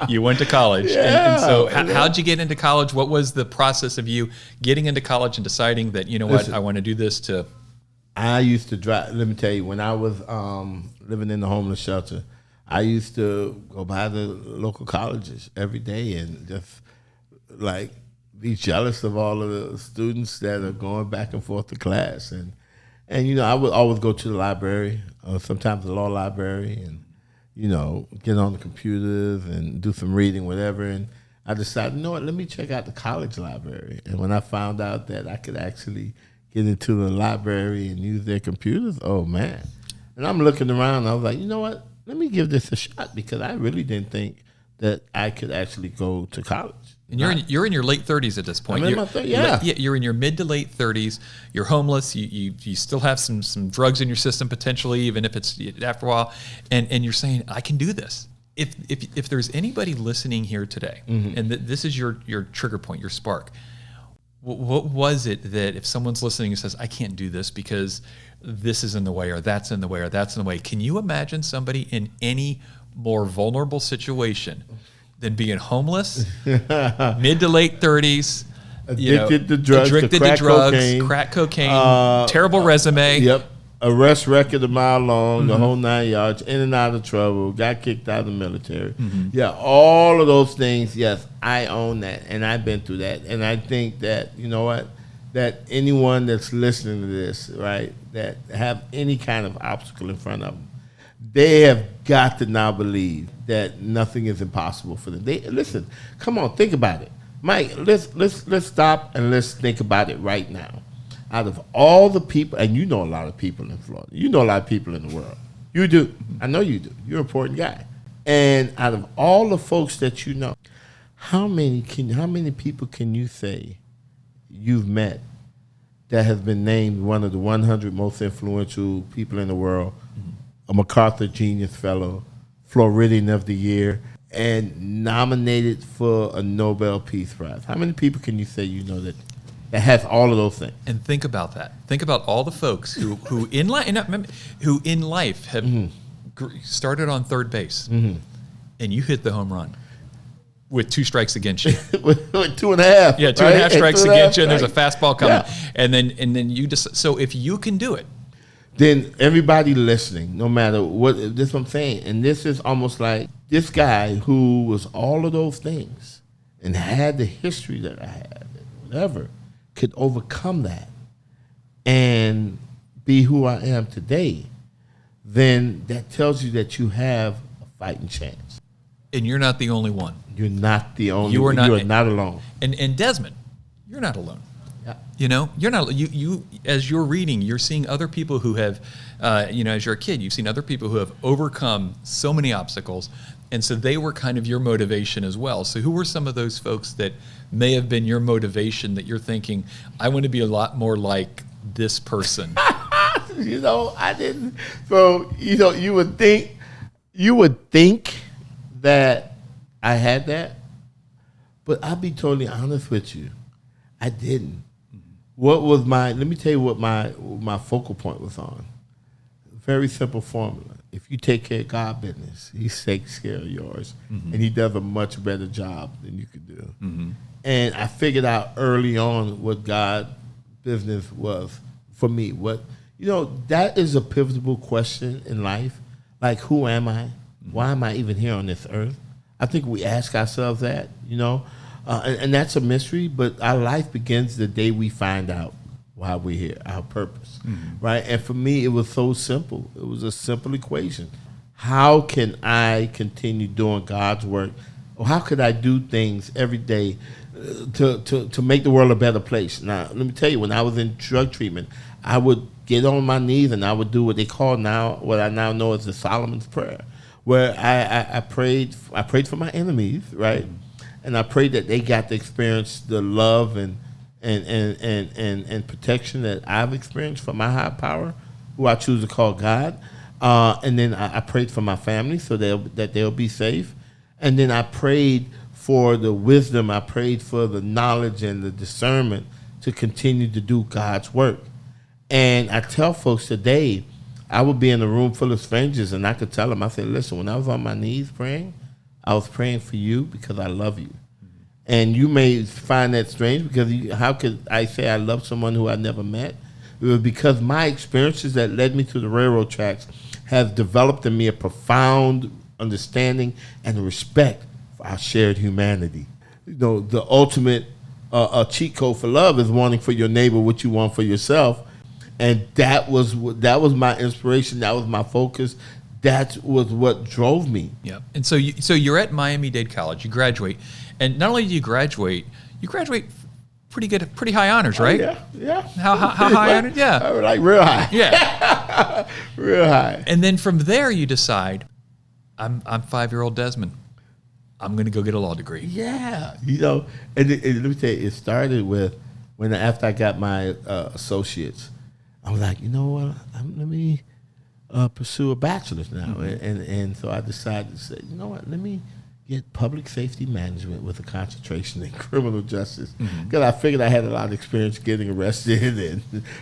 You went to college. Yeah, and so how'd you get into college? What was the process of you getting into college and deciding that, Listen, I want to do this to... I used to drive, let me tell you, when I was living in the homeless shelter, I used to go by the local colleges every day and just be jealous of all of the students that are going back and forth to class. And I would always go to the library, sometimes the law library, and, get on the computers and do some reading, whatever. And I decided, let me check out the college library. And when I found out that I could actually get into the library and use their computers, oh, man. And I'm looking around, and I was like, you know what? Let me give this a shot, because I really didn't think that I could actually go to college. And you're in your late 30s at this point. I'm in my 30s, yeah. You're in your mid to late 30s. You're homeless. You still have some drugs in your system potentially, even if it's after a while. And you're saying, I can do this. If there's anybody listening here today, mm-hmm. and this is your trigger point, your spark, what was it that if someone's listening and says, I can't do this because this is in the way, or that's in the way, or that's in the way, can you imagine somebody in any more vulnerable situation than being homeless, mid to late 30s, addicted to drugs, crack cocaine, terrible resume. Yep. Arrest record a mile long, mm-hmm. the whole 9 yards, in and out of trouble, got kicked out of the military. Mm-hmm. Yeah, all of those things, yes, I own that, and I've been through that. And I think that, that anyone that's listening to this, right, that have any kind of obstacle in front of them, they have got to now believe that nothing is impossible for them. Listen, come on, think about it. Mike, let's stop and let's think about it right now. Out of all the people, and you know a lot of people in Florida, you know a lot of people in the world. You do. I know you do. You're an important guy. And out of all the folks that you know, how many people can you say you've met that has been named one of the 100 most influential people in the world, a MacArthur Genius Fellow, Floridian of the Year, and nominated for a Nobel Peace Prize? How many people can you say you know that has all of those things? And think about that. Think about all the folks who in life have started on third base, and you hit the home run with 2 strikes against you. with 2.5. Yeah, 2.5 strikes against you, and there's a strikes. fastball coming, Yeah. and then you just. So if you can do it, then everybody listening, no matter what, this is what I'm saying, and this is almost like this guy who was all of those things and had the history that I had, whatever, could overcome that and be who I am today, then that tells you that you have a fighting chance. and you're not the only one. You're not the only You are one. not- You are not alone. And Desmond, you're not alone. Yeah. You know, you're not. You as you're reading, you're seeing other people who have, as you're a kid, you've seen other people who have overcome so many obstacles, and so they were kind of your motivation as well. So who were some of those folks that may have been your motivation that you're thinking, I want to be a lot more like this person? I didn't. So, you would think that I had that, but I'll be totally honest with you, I didn't. What was let me tell you what my focal point was on. Very simple formula. If you take care of God's business, he takes care of yours, and he does a much better job than you could do. Mm-hmm. And I figured out early on what God's business was for me. That is a pivotal question in life. Like, who am I? Why am I even here on this earth? I think we ask ourselves that, and that's a mystery, but our life begins the day we find out why we're here, our purpose, right? And for me, it was so simple. It was a simple equation. How can I continue doing God's work? Or how could I do things every day to make the world a better place? Now, let me tell you, when I was in drug treatment, I would get on my knees and I would do what I now know as the Solomon's Prayer, where I prayed for my enemies, right? And I prayed that they got to experience the love and protection that I've experienced from my higher power, who I choose to call God. And then I prayed for my family so that they'll be safe. And then I prayed for the wisdom. I prayed for the knowledge and the discernment to continue to do God's work. And I tell folks today, I would be in a room full of strangers and I could tell them, I said, listen, when I was on my knees praying, I was praying for you because I love you. And you may find that strange because how could I say I love someone who I never met? It was because my experiences that led me to the railroad tracks have developed in me a profound understanding and respect for our shared humanity. The ultimate cheat code for love is wanting for your neighbor what you want for yourself. And that was my inspiration. That was my focus. That was what drove me. Yeah. And so you're at Miami-Dade College. You graduate, and not only do you graduate pretty high honors, right? Yeah. How high honors? Yeah. Like real high. Yeah. Real high. And then from there, you decide, I'm 5-year-old Desmond. I'm going to go get a law degree. Yeah. And let me tell you, it started with after I got my associates, I was like, you know what? Let me pursue a bachelor's now. Mm-hmm. And so I decided to say, you know what? Let me get public safety management with a concentration in criminal justice. Because I figured I had a lot of experience getting arrested and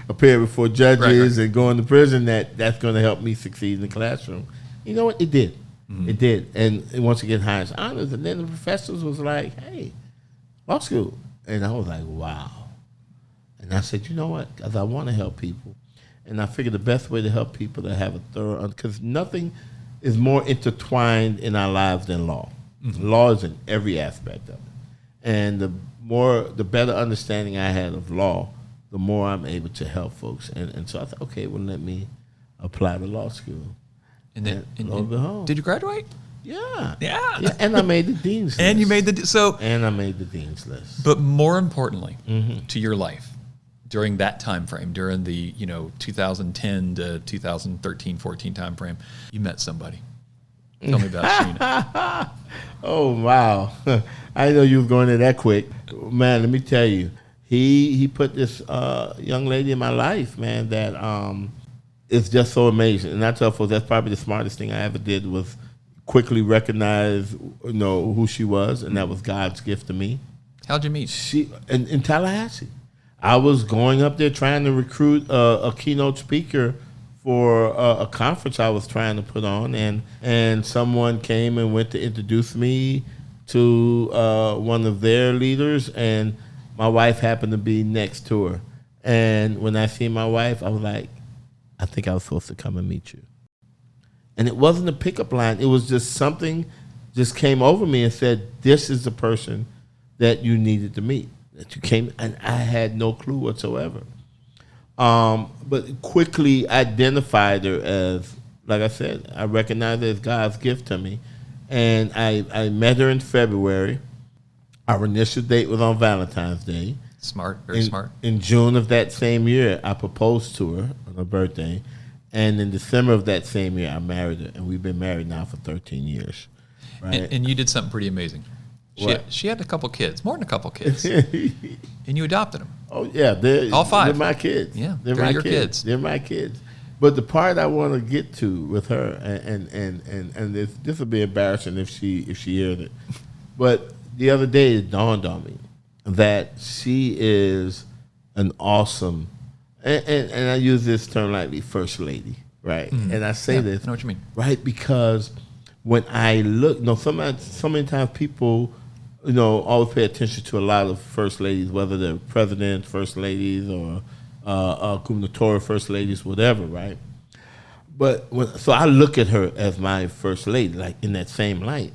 appearing before judges and going to prison. That's going to help me succeed in the classroom. You know what? It did. Mm-hmm. It did. And once again, highest honors. And then the professors was like, hey, law school. And I was like, wow. And I said, you know what? Because I want to help people. And I figured the best way to help people to have a thorough, because nothing is more intertwined in our lives than law. Mm-hmm. Law is in every aspect of it. And the better understanding I had of law, the more I'm able to help folks. And so I thought, okay, well, let me apply to law school. And then, lo and behold. Did you graduate? Yeah. And I made the dean's list. And you made And I made the dean's list. But more importantly, to your life, during that time frame, during the 2010 to 2013, 14 time frame, you met somebody. Tell me about Sheena. Oh, wow. I didn't know you were going there that quick. Man, let me tell you, he put this young lady in my life, man, that is just so amazing. And I tell folks that's probably the smartest thing I ever did was quickly recognize, who she was, and that was God's gift to me. How'd you meet? She in Tallahassee. I was going up there trying to recruit a keynote speaker for a conference I was trying to put on, and someone came and went to introduce me to one of their leaders, and my wife happened to be next to her. And when I seen my wife, I was like, I think I was supposed to come and meet you. And it wasn't a pickup line. It was just something just came over me and said, this is the person that you needed to meet, that you came, and I had no clue whatsoever. But quickly identified her as, like I said, I recognized her as God's gift to me. And I met her in February. Our initial date was on Valentine's Day. Smart, very smart. In June of that same year, I proposed to her on her birthday. And in December of that same year, I married her. And we've been married now for 13 years. Right? And you did something pretty amazing. She had a couple kids, more than a couple kids. And you adopted them. Oh, yeah. All 5. They're my kids. Yeah, they're my your kids. They're my kids. But the part I want to get to with her, and this will be embarrassing if she hears it, but the other day it dawned on me that she is an awesome, and I use this term lightly, first lady, right? Mm-hmm. And I say this, I know what you mean, right? Because when I look, so many times people, always pay attention to a lot of first ladies, whether they're presidents, first ladies, or gubernatorial first ladies, whatever, right? But so I look at her as my first lady, like in that same light,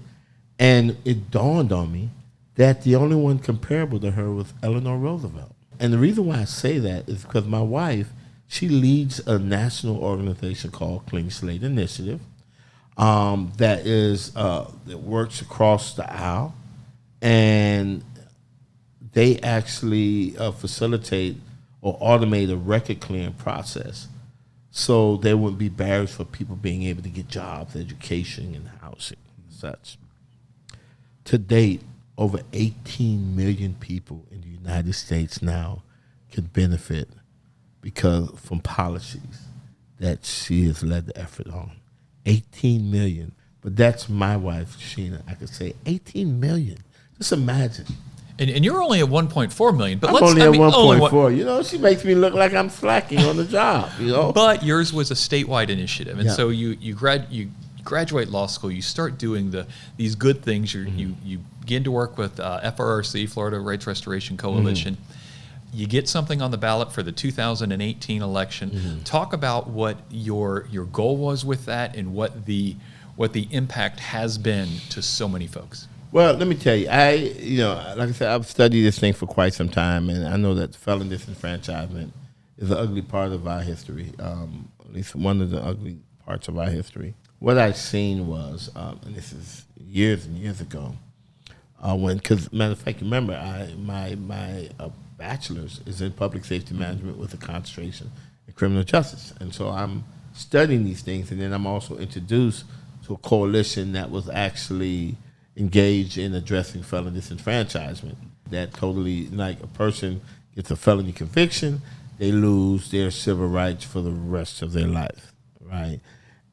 and it dawned on me that the only one comparable to her was Eleanor Roosevelt. And the reason why I say that is because my wife, she leads a national organization called Clean Slate Initiative, that works across the aisle, and they actually facilitate or automate a record clearing process so there wouldn't be barriers for people being able to get jobs, education, and housing and such. To date, over 18 million people in the United States now can benefit from policies that she has led the effort on. 18 million. But that's my wife, Sheena. I could say 18 million. Just imagine. And you're only at 1.4 million. But I'm only at 1.4. She makes me look like I'm slacking on the job. But yours was a statewide initiative, and so you graduate law school. You start doing these good things. You begin to work with FRRC, Florida Rights Restoration Coalition. Mm-hmm. You get something on the ballot for the 2018 election. Mm-hmm. Talk about what your goal was with that, and what the impact has been to so many folks. Well, let me tell you, like I said, I've studied this thing for quite some time, and I know that felon disenfranchisement is an ugly part of our history, at least one of the ugly parts of our history. What I've seen was, and this is years and years ago, because matter of fact, remember, my bachelor's is in public safety management with a concentration in criminal justice, and so I'm studying these things, and then I'm also introduced to a coalition that was actually engaged in addressing felon disenfranchisement. That totally, like, a person gets a felony conviction, they lose their civil rights for the rest of their life, right?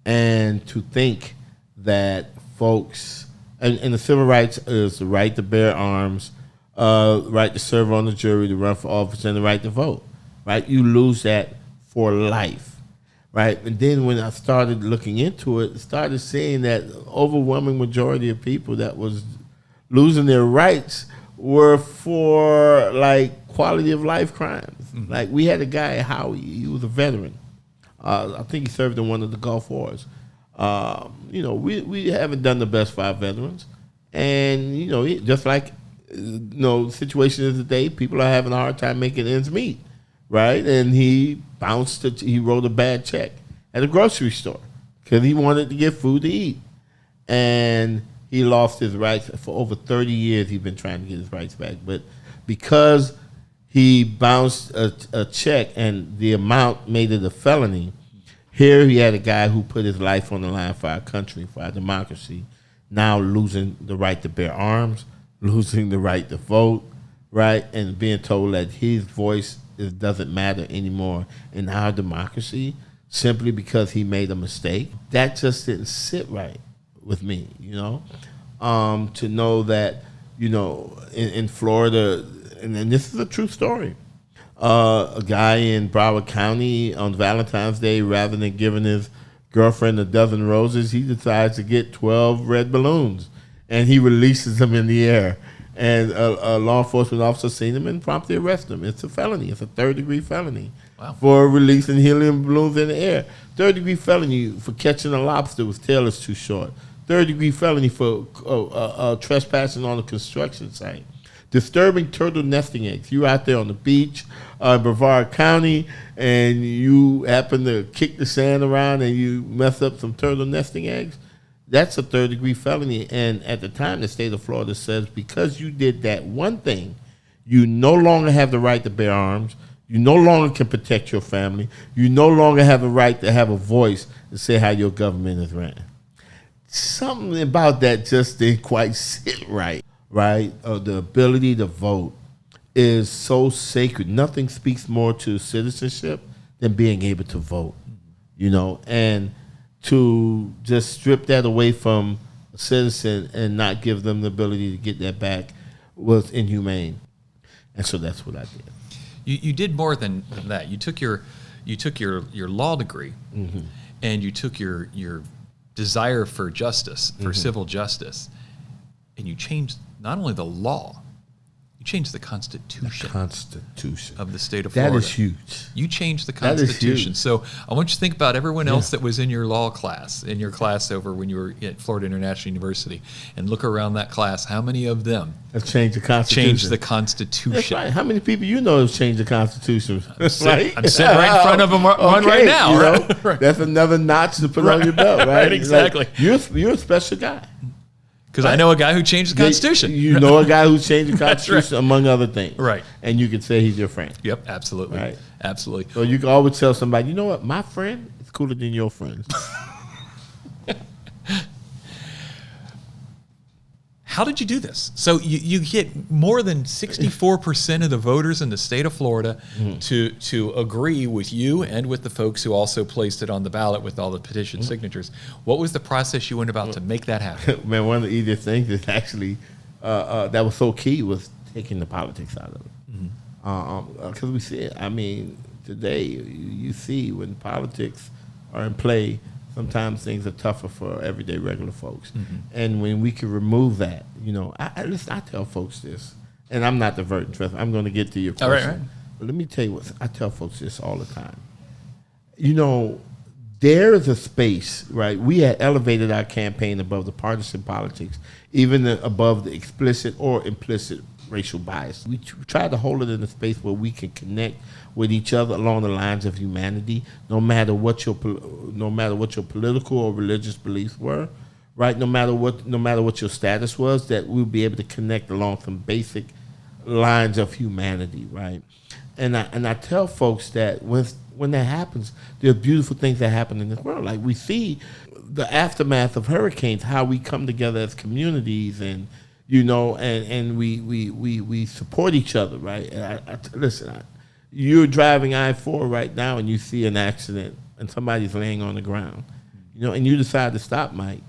And to think that folks, and the civil rights is the right to bear arms, right to serve on the jury, to run for office, and the right to vote, right? You lose that for life. Right, and then when I started looking into it, I started seeing that overwhelming majority of people that was losing their rights were for, like, quality of life crimes. Mm-hmm. Like, we had a guy, Howie, he was a veteran. I think he served in one of the Gulf Wars. We haven't done the best for our veterans, and just like situations today, people are having a hard time making ends meet. Right, and he wrote a bad check at a grocery store because he wanted to get food to eat, and he lost his rights. For over 30 years, he's been trying to get his rights back, but because he bounced a check and the amount made it a felony, here he had a guy who put his life on the line for our country, for our democracy, now losing the right to bear arms, losing the right to vote, right? And being told that his voice doesn't matter anymore in our democracy simply because he made a mistake. That just didn't sit right with me, to know that, in Florida, and this is a true story, a guy in Broward County on Valentine's Day, rather than giving his girlfriend a dozen roses, he decides to get 12 red balloons, and he releases them in the air. And a law enforcement officer seen him and promptly arrested him. It's a felony. It's a third-degree felony for releasing helium balloons in the air. Third-degree felony for catching a lobster with tail is too short. Third-degree felony for trespassing on a construction site. Disturbing turtle nesting eggs. You're out there on the beach in Brevard County, and you happen to kick the sand around and you mess up some turtle nesting eggs. That's a third-degree felony. And at the time, the state of Florida says because you did that one thing, you no longer have the right to bear arms. You no longer can protect your family. You no longer have the right to have a voice to say how your government is ran. Something about that just didn't quite sit right. The ability to vote is so sacred. Nothing speaks more to citizenship than being able to vote, and to just strip that away from a citizen and not give them the ability to get that back was inhumane. And so that's what I did. You did more than that. You took your law degree, and you took your desire for justice, for civil justice, and you changed not only the law, you changed the Constitution. Of the state of Florida. That is huge. You changed the Constitution. So I want you to think about everyone else that was in your law class, over when you were at Florida International University, and look around that class. How many of them have changed the Constitution? That's right. How many people have changed the Constitution? I'm sitting right in front of them one right now. Right? That's another notch to put on your belt, right? Right, exactly. You're a special guy. Because I know a guy who changed the Constitution. You know a guy who changed the Constitution, right. Among other things. Right. And you can say he's your friend. Yep, absolutely. Right. Absolutely. So you can always tell somebody, you know what, my friend is cooler than your friend. How did you do this? So you get more than 64% of the voters in the state of Florida to agree with you and with the folks who also placed it on the ballot with all the petition signatures. What was the process you went about to make that happen? Man, one of the easiest things is actually that was so key was taking the politics out of it. Because we see it. I mean, today you see when politics are in play, sometimes things are tougher for everyday regular folks. And when we can remove that, I tell folks this, and I'm not diverting, Trevor. I'm going to get to your question. Right. But let me tell you what, I tell folks this all the time. There is a space, right? We had elevated our campaign above the partisan politics, even above the explicit or implicit racial bias. We try to hold it in a space where we can connect with each other along the lines of humanity, no matter what your political or religious beliefs were, right? No matter what your status was, that we'll be able to connect along some basic lines of humanity, right? And I tell folks that when that happens, there are beautiful things that happen in this world. Like we see the aftermath of hurricanes, how we come together as communities and we support each other, right? And listen, you're driving I-4 right now and you see an accident and somebody's laying on the ground, and you decide to stop, Mike.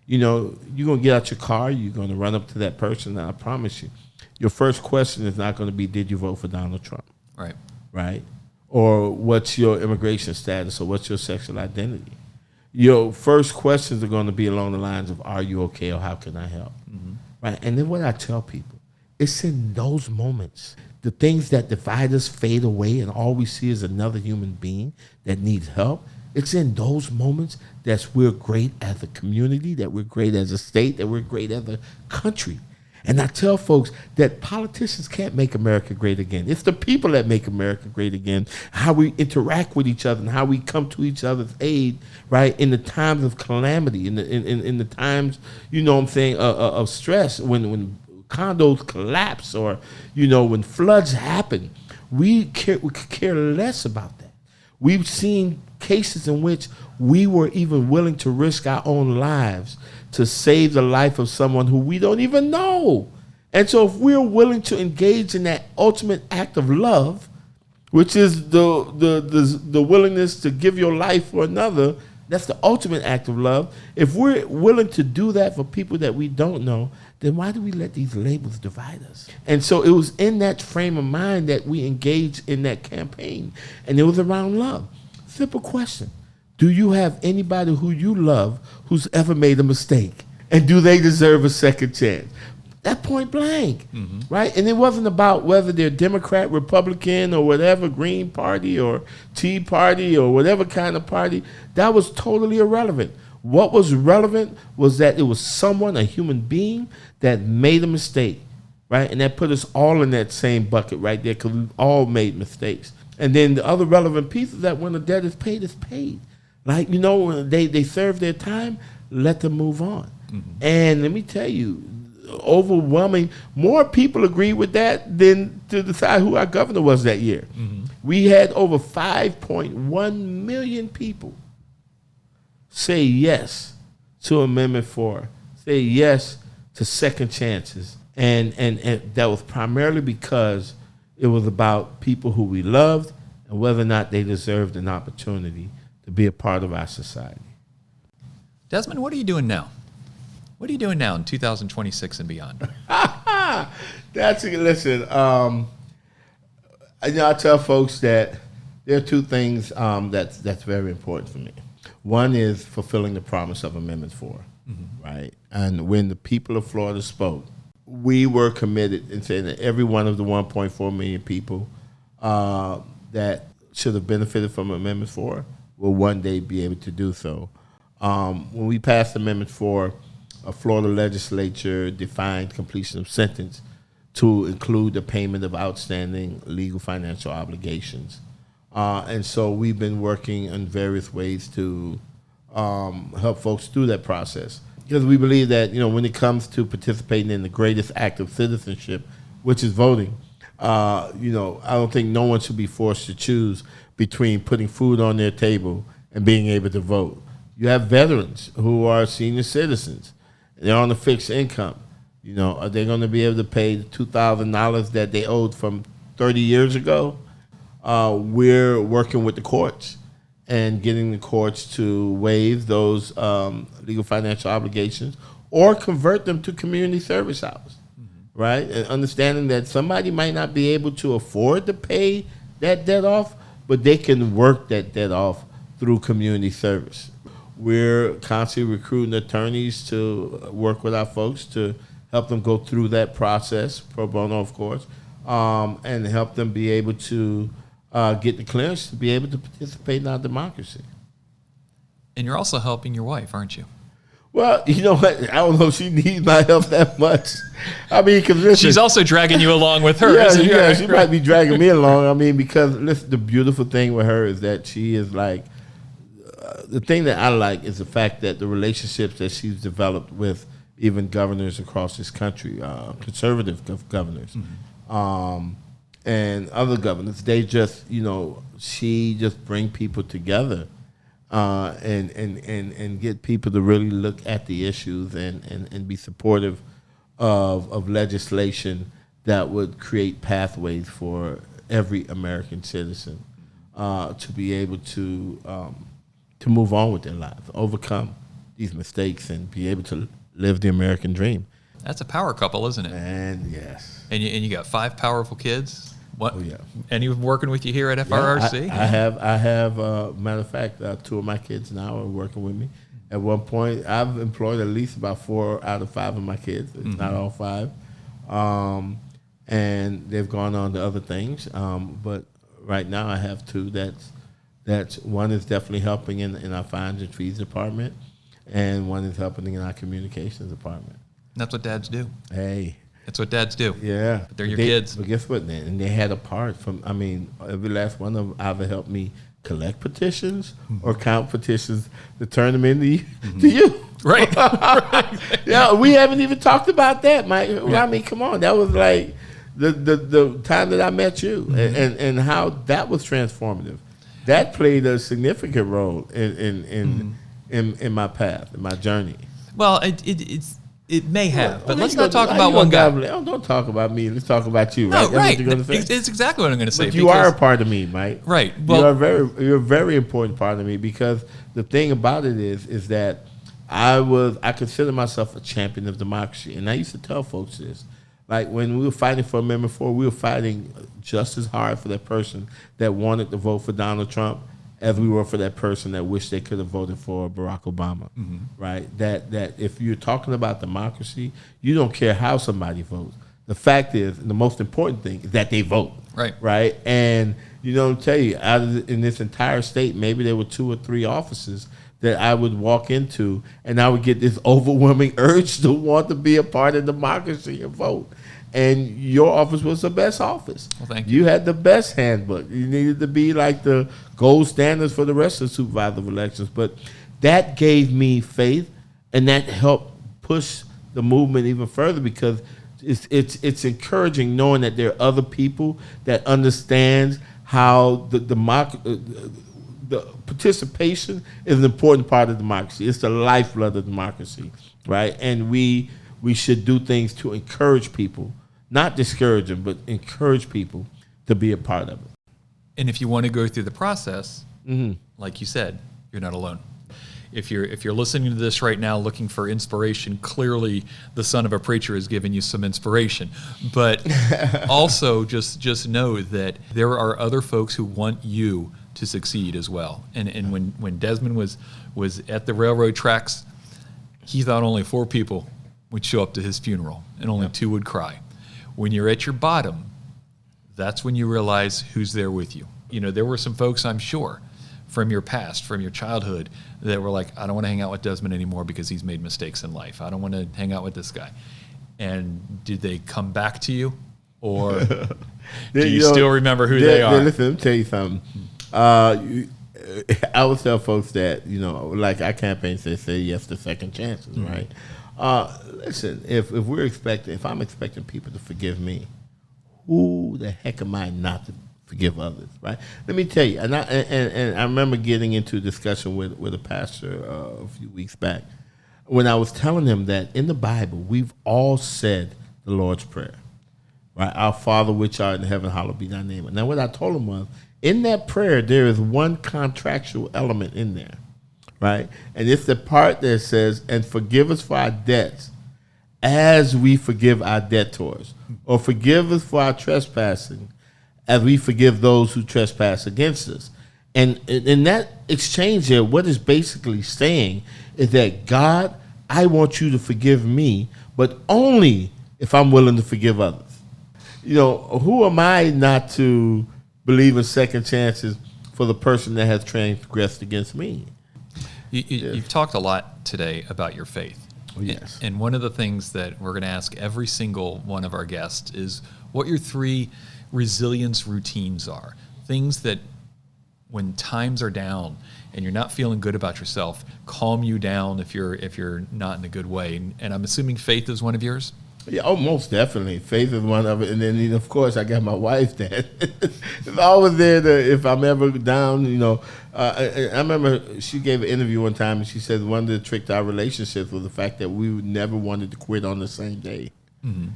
You're going to get out your car, you're going to run up to that person, and I promise you, your first question is not going to be, did you vote for Donald Trump? Right. Right? Or what's your immigration status or what's your sexual identity? Your first questions are going to be along the lines of, are you okay or how can I help? Right? And then what I tell people, it's in those moments, the things that divide us fade away and all we see is another human being that needs help. It's in those moments that we're great as a community, that we're great as a state, that we're great as a country. And I tell folks that politicians can't make America great again. It's the people that make America great again. How we interact with each other and how we come to each other's aid, right, in the times of calamity, in the times, of stress, when condos collapse or, when floods happen. We could care less about that. We've seen cases in which we were even willing to risk our own lives to save the life of someone who we don't even know. And so if we're willing to engage in that ultimate act of love, which is the willingness to give your life for another, that's the ultimate act of love. If we're willing to do that for people that we don't know, then why do we let these labels divide us? And so it was in that frame of mind that we engaged in that campaign. And it was around love. Simple question. Do you have anybody who you love who's ever made a mistake? And do they deserve a second chance? That point blank, right? And it wasn't about whether they're Democrat, Republican, or whatever, Green Party or Tea Party or whatever kind of party. That was totally irrelevant. What was relevant was that it was someone, a human being, that made a mistake, right? And that put us all in that same bucket right there because we all made mistakes. And then the other relevant piece is that when the debt is paid, it's paid. Like, you know, when they serve their time, let them move on. And let me tell you, overwhelming, more people agree with that than to decide who our governor was that year. We had over 5.1 million people say yes to Amendment 4, say yes to second chances. And that was primarily because it was about people who we loved and whether or not they deserved an opportunity to be a part of our society. Desmond, what are you doing now? What are you doing now in 2026 and beyond? Listen, I tell folks that there are two things that's very important for me. One is fulfilling the promise of Amendment 4, right? And when the people of Florida spoke, we were committed in saying that every one of the 1.4 million people that should have benefited from Amendment 4 will one day be able to do so. When we passed Amendment 4, a Florida legislature defined completion of sentence to include the payment of outstanding legal financial obligations. And so we've been working in various ways to help folks through that process. Because we believe that, you know, when it comes to participating in the greatest act of citizenship, which is voting, you know, I don't think no one should be forced to choose between putting food on their table and being able to vote. You have veterans who are senior citizens. They're on a fixed income. You know, are they going to be able to pay the $2,000 that they owed from 30 years ago? We're working with the courts and getting the courts to waive those legal financial obligations or convert them to community service hours, right? And understanding that somebody might not be able to afford to pay that debt off, but they can work that debt off through community service. We're constantly recruiting attorneys to work with our folks to help them go through that process, pro bono, of course, and help them be able to get the clearance to be able to participate in our democracy. And you're also helping your wife, aren't you? Well, you know what? I don't know if she needs my help that much. I mean, because she's also dragging you along with her. Yeah, she might be dragging me along. I mean, because listen, the beautiful thing with her is that she is like, the thing that I like is the fact that the relationships that she's developed with even governors across this country, conservative governors, and other governors, they just, you know, she just bring people together and get people to really look at the issues and be supportive of legislation that would create pathways for every American citizen to be able to move on with their lives, overcome these mistakes, and be able to live the American dream. That's a power couple, isn't it? And yes. And you got 5 powerful kids. What? Oh, yeah. Any working with you here at FRRC? Yeah, I have. Matter of fact, 2 of my kids now are working with me. At one point, I've employed at least about 4 out of 5 of my kids. It's not all 5, and they've gone on to other things. But right now, I have 2 that's one is definitely helping in our fines and fees department, and one is helping in our communications department. That's what dads do. Hey. That's what dads do. Yeah. But they're your kids. But guess what? And they had a part from, I mean, every last one of them either helped me collect petitions or count petitions to turn them into to you. Right. Yeah, we haven't even talked about that, Mike. I mean, come on. That was like the time that I met you and how that was transformative. That played a significant role in my path, in my journey. Well, it's It may have, but Well, let's not talk about one guy. Don't talk about me. Let's talk about you. No, Right? That's right. what you're gonna say? It's exactly what I'm going to say. But you are a part of me, Mike. Right. Well, you're a very important part of me, because the thing about it is that I consider myself a champion of democracy, and I used to tell folks this. Like when we were fighting for Amendment 4, we were fighting just as hard for that person that wanted to vote for Donald Trump as we were for that person that wished they could have voted for Barack Obama, right? That if you're talking about democracy, you don't care how somebody votes. The fact is, and the most important thing is that they vote, right? And I'll tell you, in this entire state, maybe there were 2 or 3 offices that I would walk into, and I would get this overwhelming urge to want to be a part of democracy and vote. And your office was the best office. Well, thank you. You had the best handbook. You needed to be like the gold standards for the rest of the supervisor elections. But that gave me faith, and that helped push the movement even further, because it's encouraging knowing that there are other people that understand how the participation is an important part of democracy. It's the lifeblood of democracy, right? And we should do things to encourage people, not discourage them, but encourage people to be a part of it. And if you want to go through the process, like you said, you're not alone. If you're listening to this right now looking for inspiration, clearly the son of a preacher has given you some inspiration. But also just know that there are other folks who want you to succeed as well. And when Desmond was at the railroad tracks, he thought only 4 people would show up to his funeral, and only 2 would cry. When you're at your bottom, that's when you realize who's there with you. There were some folks, I'm sure, from your past, from your childhood, that were like, I don't want to hang out with Desmond anymore because he's made mistakes in life. I don't want to hang out with this guy. And did they come back to you? Or do you still remember who they are? Listen, let me tell you something. I would tell folks that, like our campaign says, say yes to second chances, right? Listen, if I'm expecting people to forgive me, who the heck am I not to forgive others, right? Let me tell you, and I remember getting into a discussion with a pastor a few weeks back when I was telling him that in the Bible, we've all said the Lord's Prayer, right? Our Father which art in heaven, hallowed be thy name. Now, what I told him was, in that prayer, there is one contractual element in there, right? And it's the part that says, and forgive us for our debts as we forgive our debtors, or forgive us for our trespassing as we forgive those who trespass against us. And in that exchange there, what it's basically saying is that, God, I want you to forgive me, but only if I'm willing to forgive others. Who am I not to believe in second chances for the person that has transgressed against me? You've talked a lot today about your faith. Oh, yes. And one of the things that we're going to ask every single one of our guests is what your 3 resilience routines are. Things that when times are down and you're not feeling good about yourself, calm you down if you're not in a good way. And I'm assuming faith is one of yours? Yeah, most definitely. Faith is one of it. And then, of course, I got my wife that is always there if I'm ever down, I remember she gave an interview one time, and she said one of the tricks to our relationships was the fact that we never wanted to quit on the same day. Mm-hmm.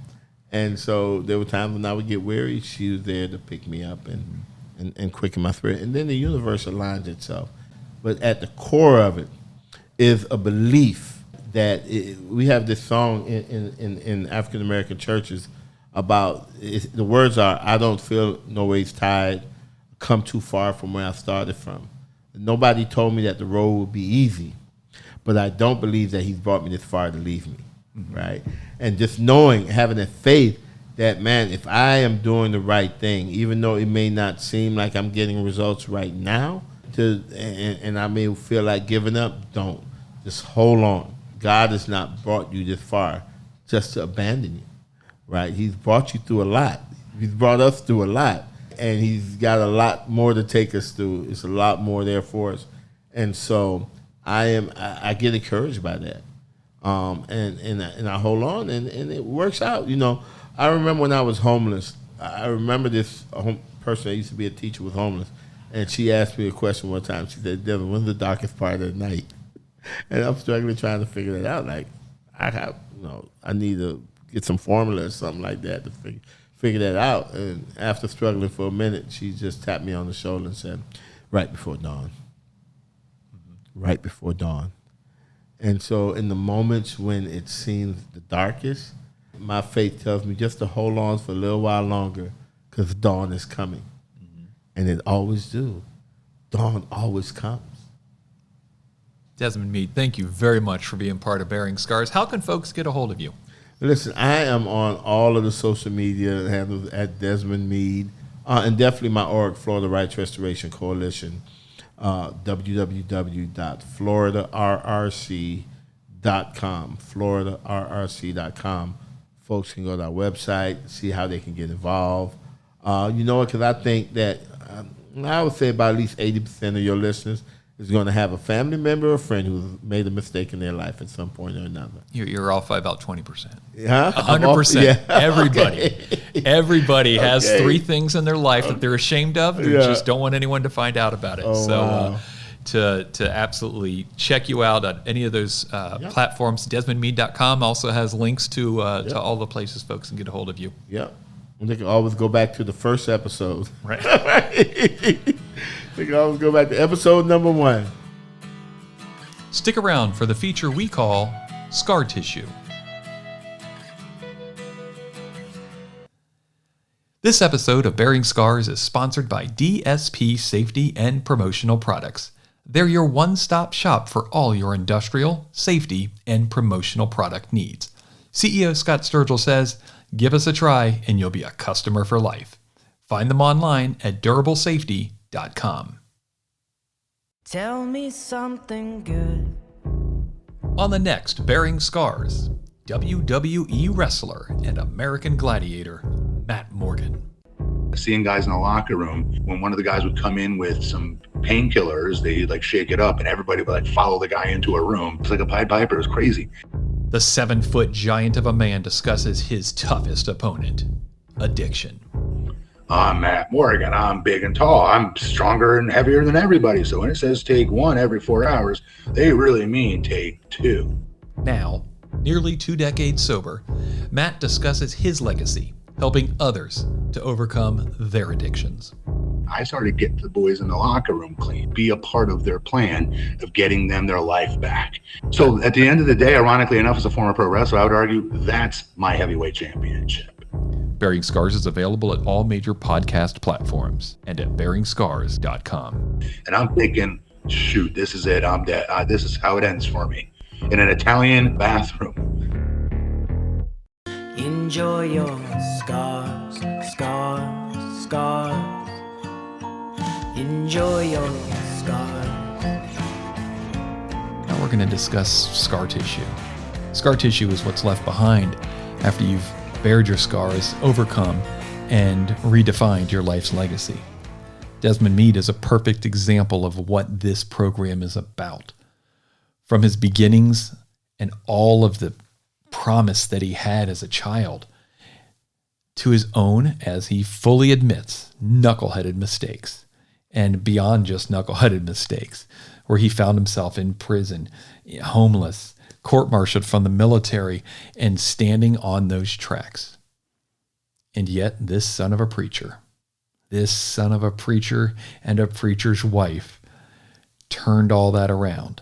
And so there were times when I would get weary, she was there to pick me up and quicken my spirit. And then the universe aligns itself. But at the core of it is a belief that we have this song in African American churches about the words are, I don't feel no ways tired, come too far from where I started from. Nobody told me that the road would be easy, but I don't believe that he's brought me this far to leave me, right? And just knowing, having that faith that, man, if I am doing the right thing, even though it may not seem like I'm getting results right now, and I may feel like giving up, don't. Just hold on. God has not brought you this far just to abandon you, right? He's brought you through a lot. He's brought us through a lot, and he's got a lot more to take us through. It's a lot more there for us. And so I get encouraged by that. And I hold on, and it works out. I remember when I was homeless, I remember this person that used to be a teacher was homeless, and she asked me a question one time. She said, Devin, when's the darkest part of the night? And I'm struggling trying to figure that out. Like, I need to get some formula or something like that to figure that out. And after struggling for a minute, she just tapped me on the shoulder and said, right before dawn. Right before dawn. And so in the moments when it seems the darkest, my faith tells me just to hold on for a little while longer because dawn is coming. And it always do. Dawn always comes. Desmond Meade, thank you very much for being part of Bearing Scars. How can folks get a hold of you? Listen, I am on all of the social media handles at Desmond Meade, and definitely my org, Florida Rights Restoration Coalition, www.floridarrc.com, floridarrc.com. Folks can go to our website, see how they can get involved. Because I think that I would say about at least 80% of your listeners is going to have a family member or friend who's made a mistake in their life at some point or another. You're off by about 20%. Yeah, 100%. Yeah. Everybody. Okay. Everybody has three things in their life that they're ashamed of. They just don't want anyone to find out about it. Wow. To absolutely check you out on any of those platforms, DesmondMeade.com also has links to all the places folks can get a hold of you. Yep. And they can always go back to the first episode. Right. They can always go back to episode number 1. Stick around for the feature we call Scar Tissue. This episode of Bearing Scars is sponsored by DSP Safety and Promotional Products. They're your one-stop shop for all your industrial, safety, and promotional product needs. CEO Scott Sturgill says, give us a try and you'll be a customer for life. Find them online at durablesafety.com. Tell me something good. On the next Bearing Scars, WWE wrestler and American gladiator Matt Morgan. Seeing guys in the locker room, when one of the guys would come in with some painkillers, they'd like shake it up and everybody would like follow the guy into a room. It's like a Pied Piper. It was crazy. The 7-foot giant of a man discusses his toughest opponent, addiction. I'm Matt Morgan. I'm big and tall. I'm stronger and heavier than everybody. So when it says take 1 every 4 hours, they really mean take 2. Now, nearly 2 decades sober, Matt discusses his legacy, helping others to overcome their addictions. I started getting the boys in the locker room clean, be a part of their plan of getting them their life back. So at the end of the day, ironically enough, as a former pro wrestler, I would argue that's my heavyweight championship. Bearing Scars is available at all major podcast platforms and at bearingscars.com. And I'm thinking, shoot, this is it. I'm dead. This is how it ends for me. In an Italian bathroom. Enjoy your scars, scars, scars. Enjoy your scars. Now we're going to discuss scar tissue. Scar tissue is what's left behind after you've bared your scars, overcome, and redefined your life's legacy. Desmond Meade is a perfect example of what this program is about. From his beginnings and all of the promise that he had as a child, to his own, as he fully admits, knuckleheaded mistakes, and beyond just knuckleheaded mistakes, where he found himself in prison, homeless, court-martialed from the military, and standing on those tracks. And yet this son of a preacher and a preacher's wife turned all that around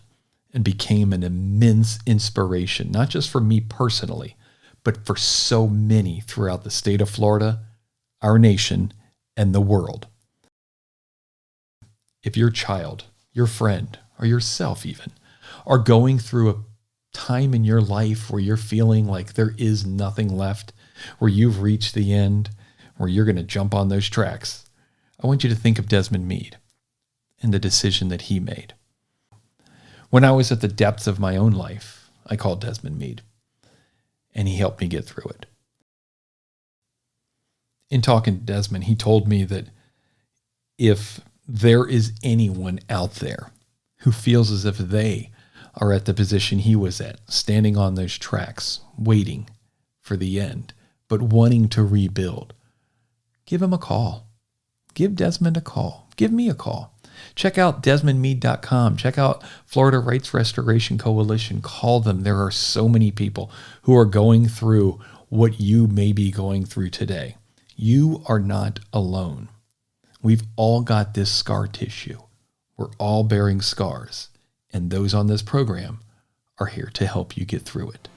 and became an immense inspiration, not just for me personally, but for so many throughout the state of Florida, our nation, and the world. If your child, your friend, or yourself even, are going through a time in your life where you're feeling like there is nothing left, where you've reached the end, where you're going to jump on those tracks, I want you to think of Desmond Meade and the decision that he made. When I was at the depths of my own life, I called Desmond Meade, and he helped me get through it. In talking to Desmond, he told me that if there is anyone out there who feels as if they are at the position he was at, standing on those tracks, waiting for the end, but wanting to rebuild, give him a call. Give Desmond a call. Give me a call. Check out DesmondMeade.com. Check out Florida Rights Restoration Coalition. Call them. There are so many people who are going through what you may be going through today. You are not alone. We've all got this scar tissue. We're all bearing scars, and those on this program are here to help you get through it.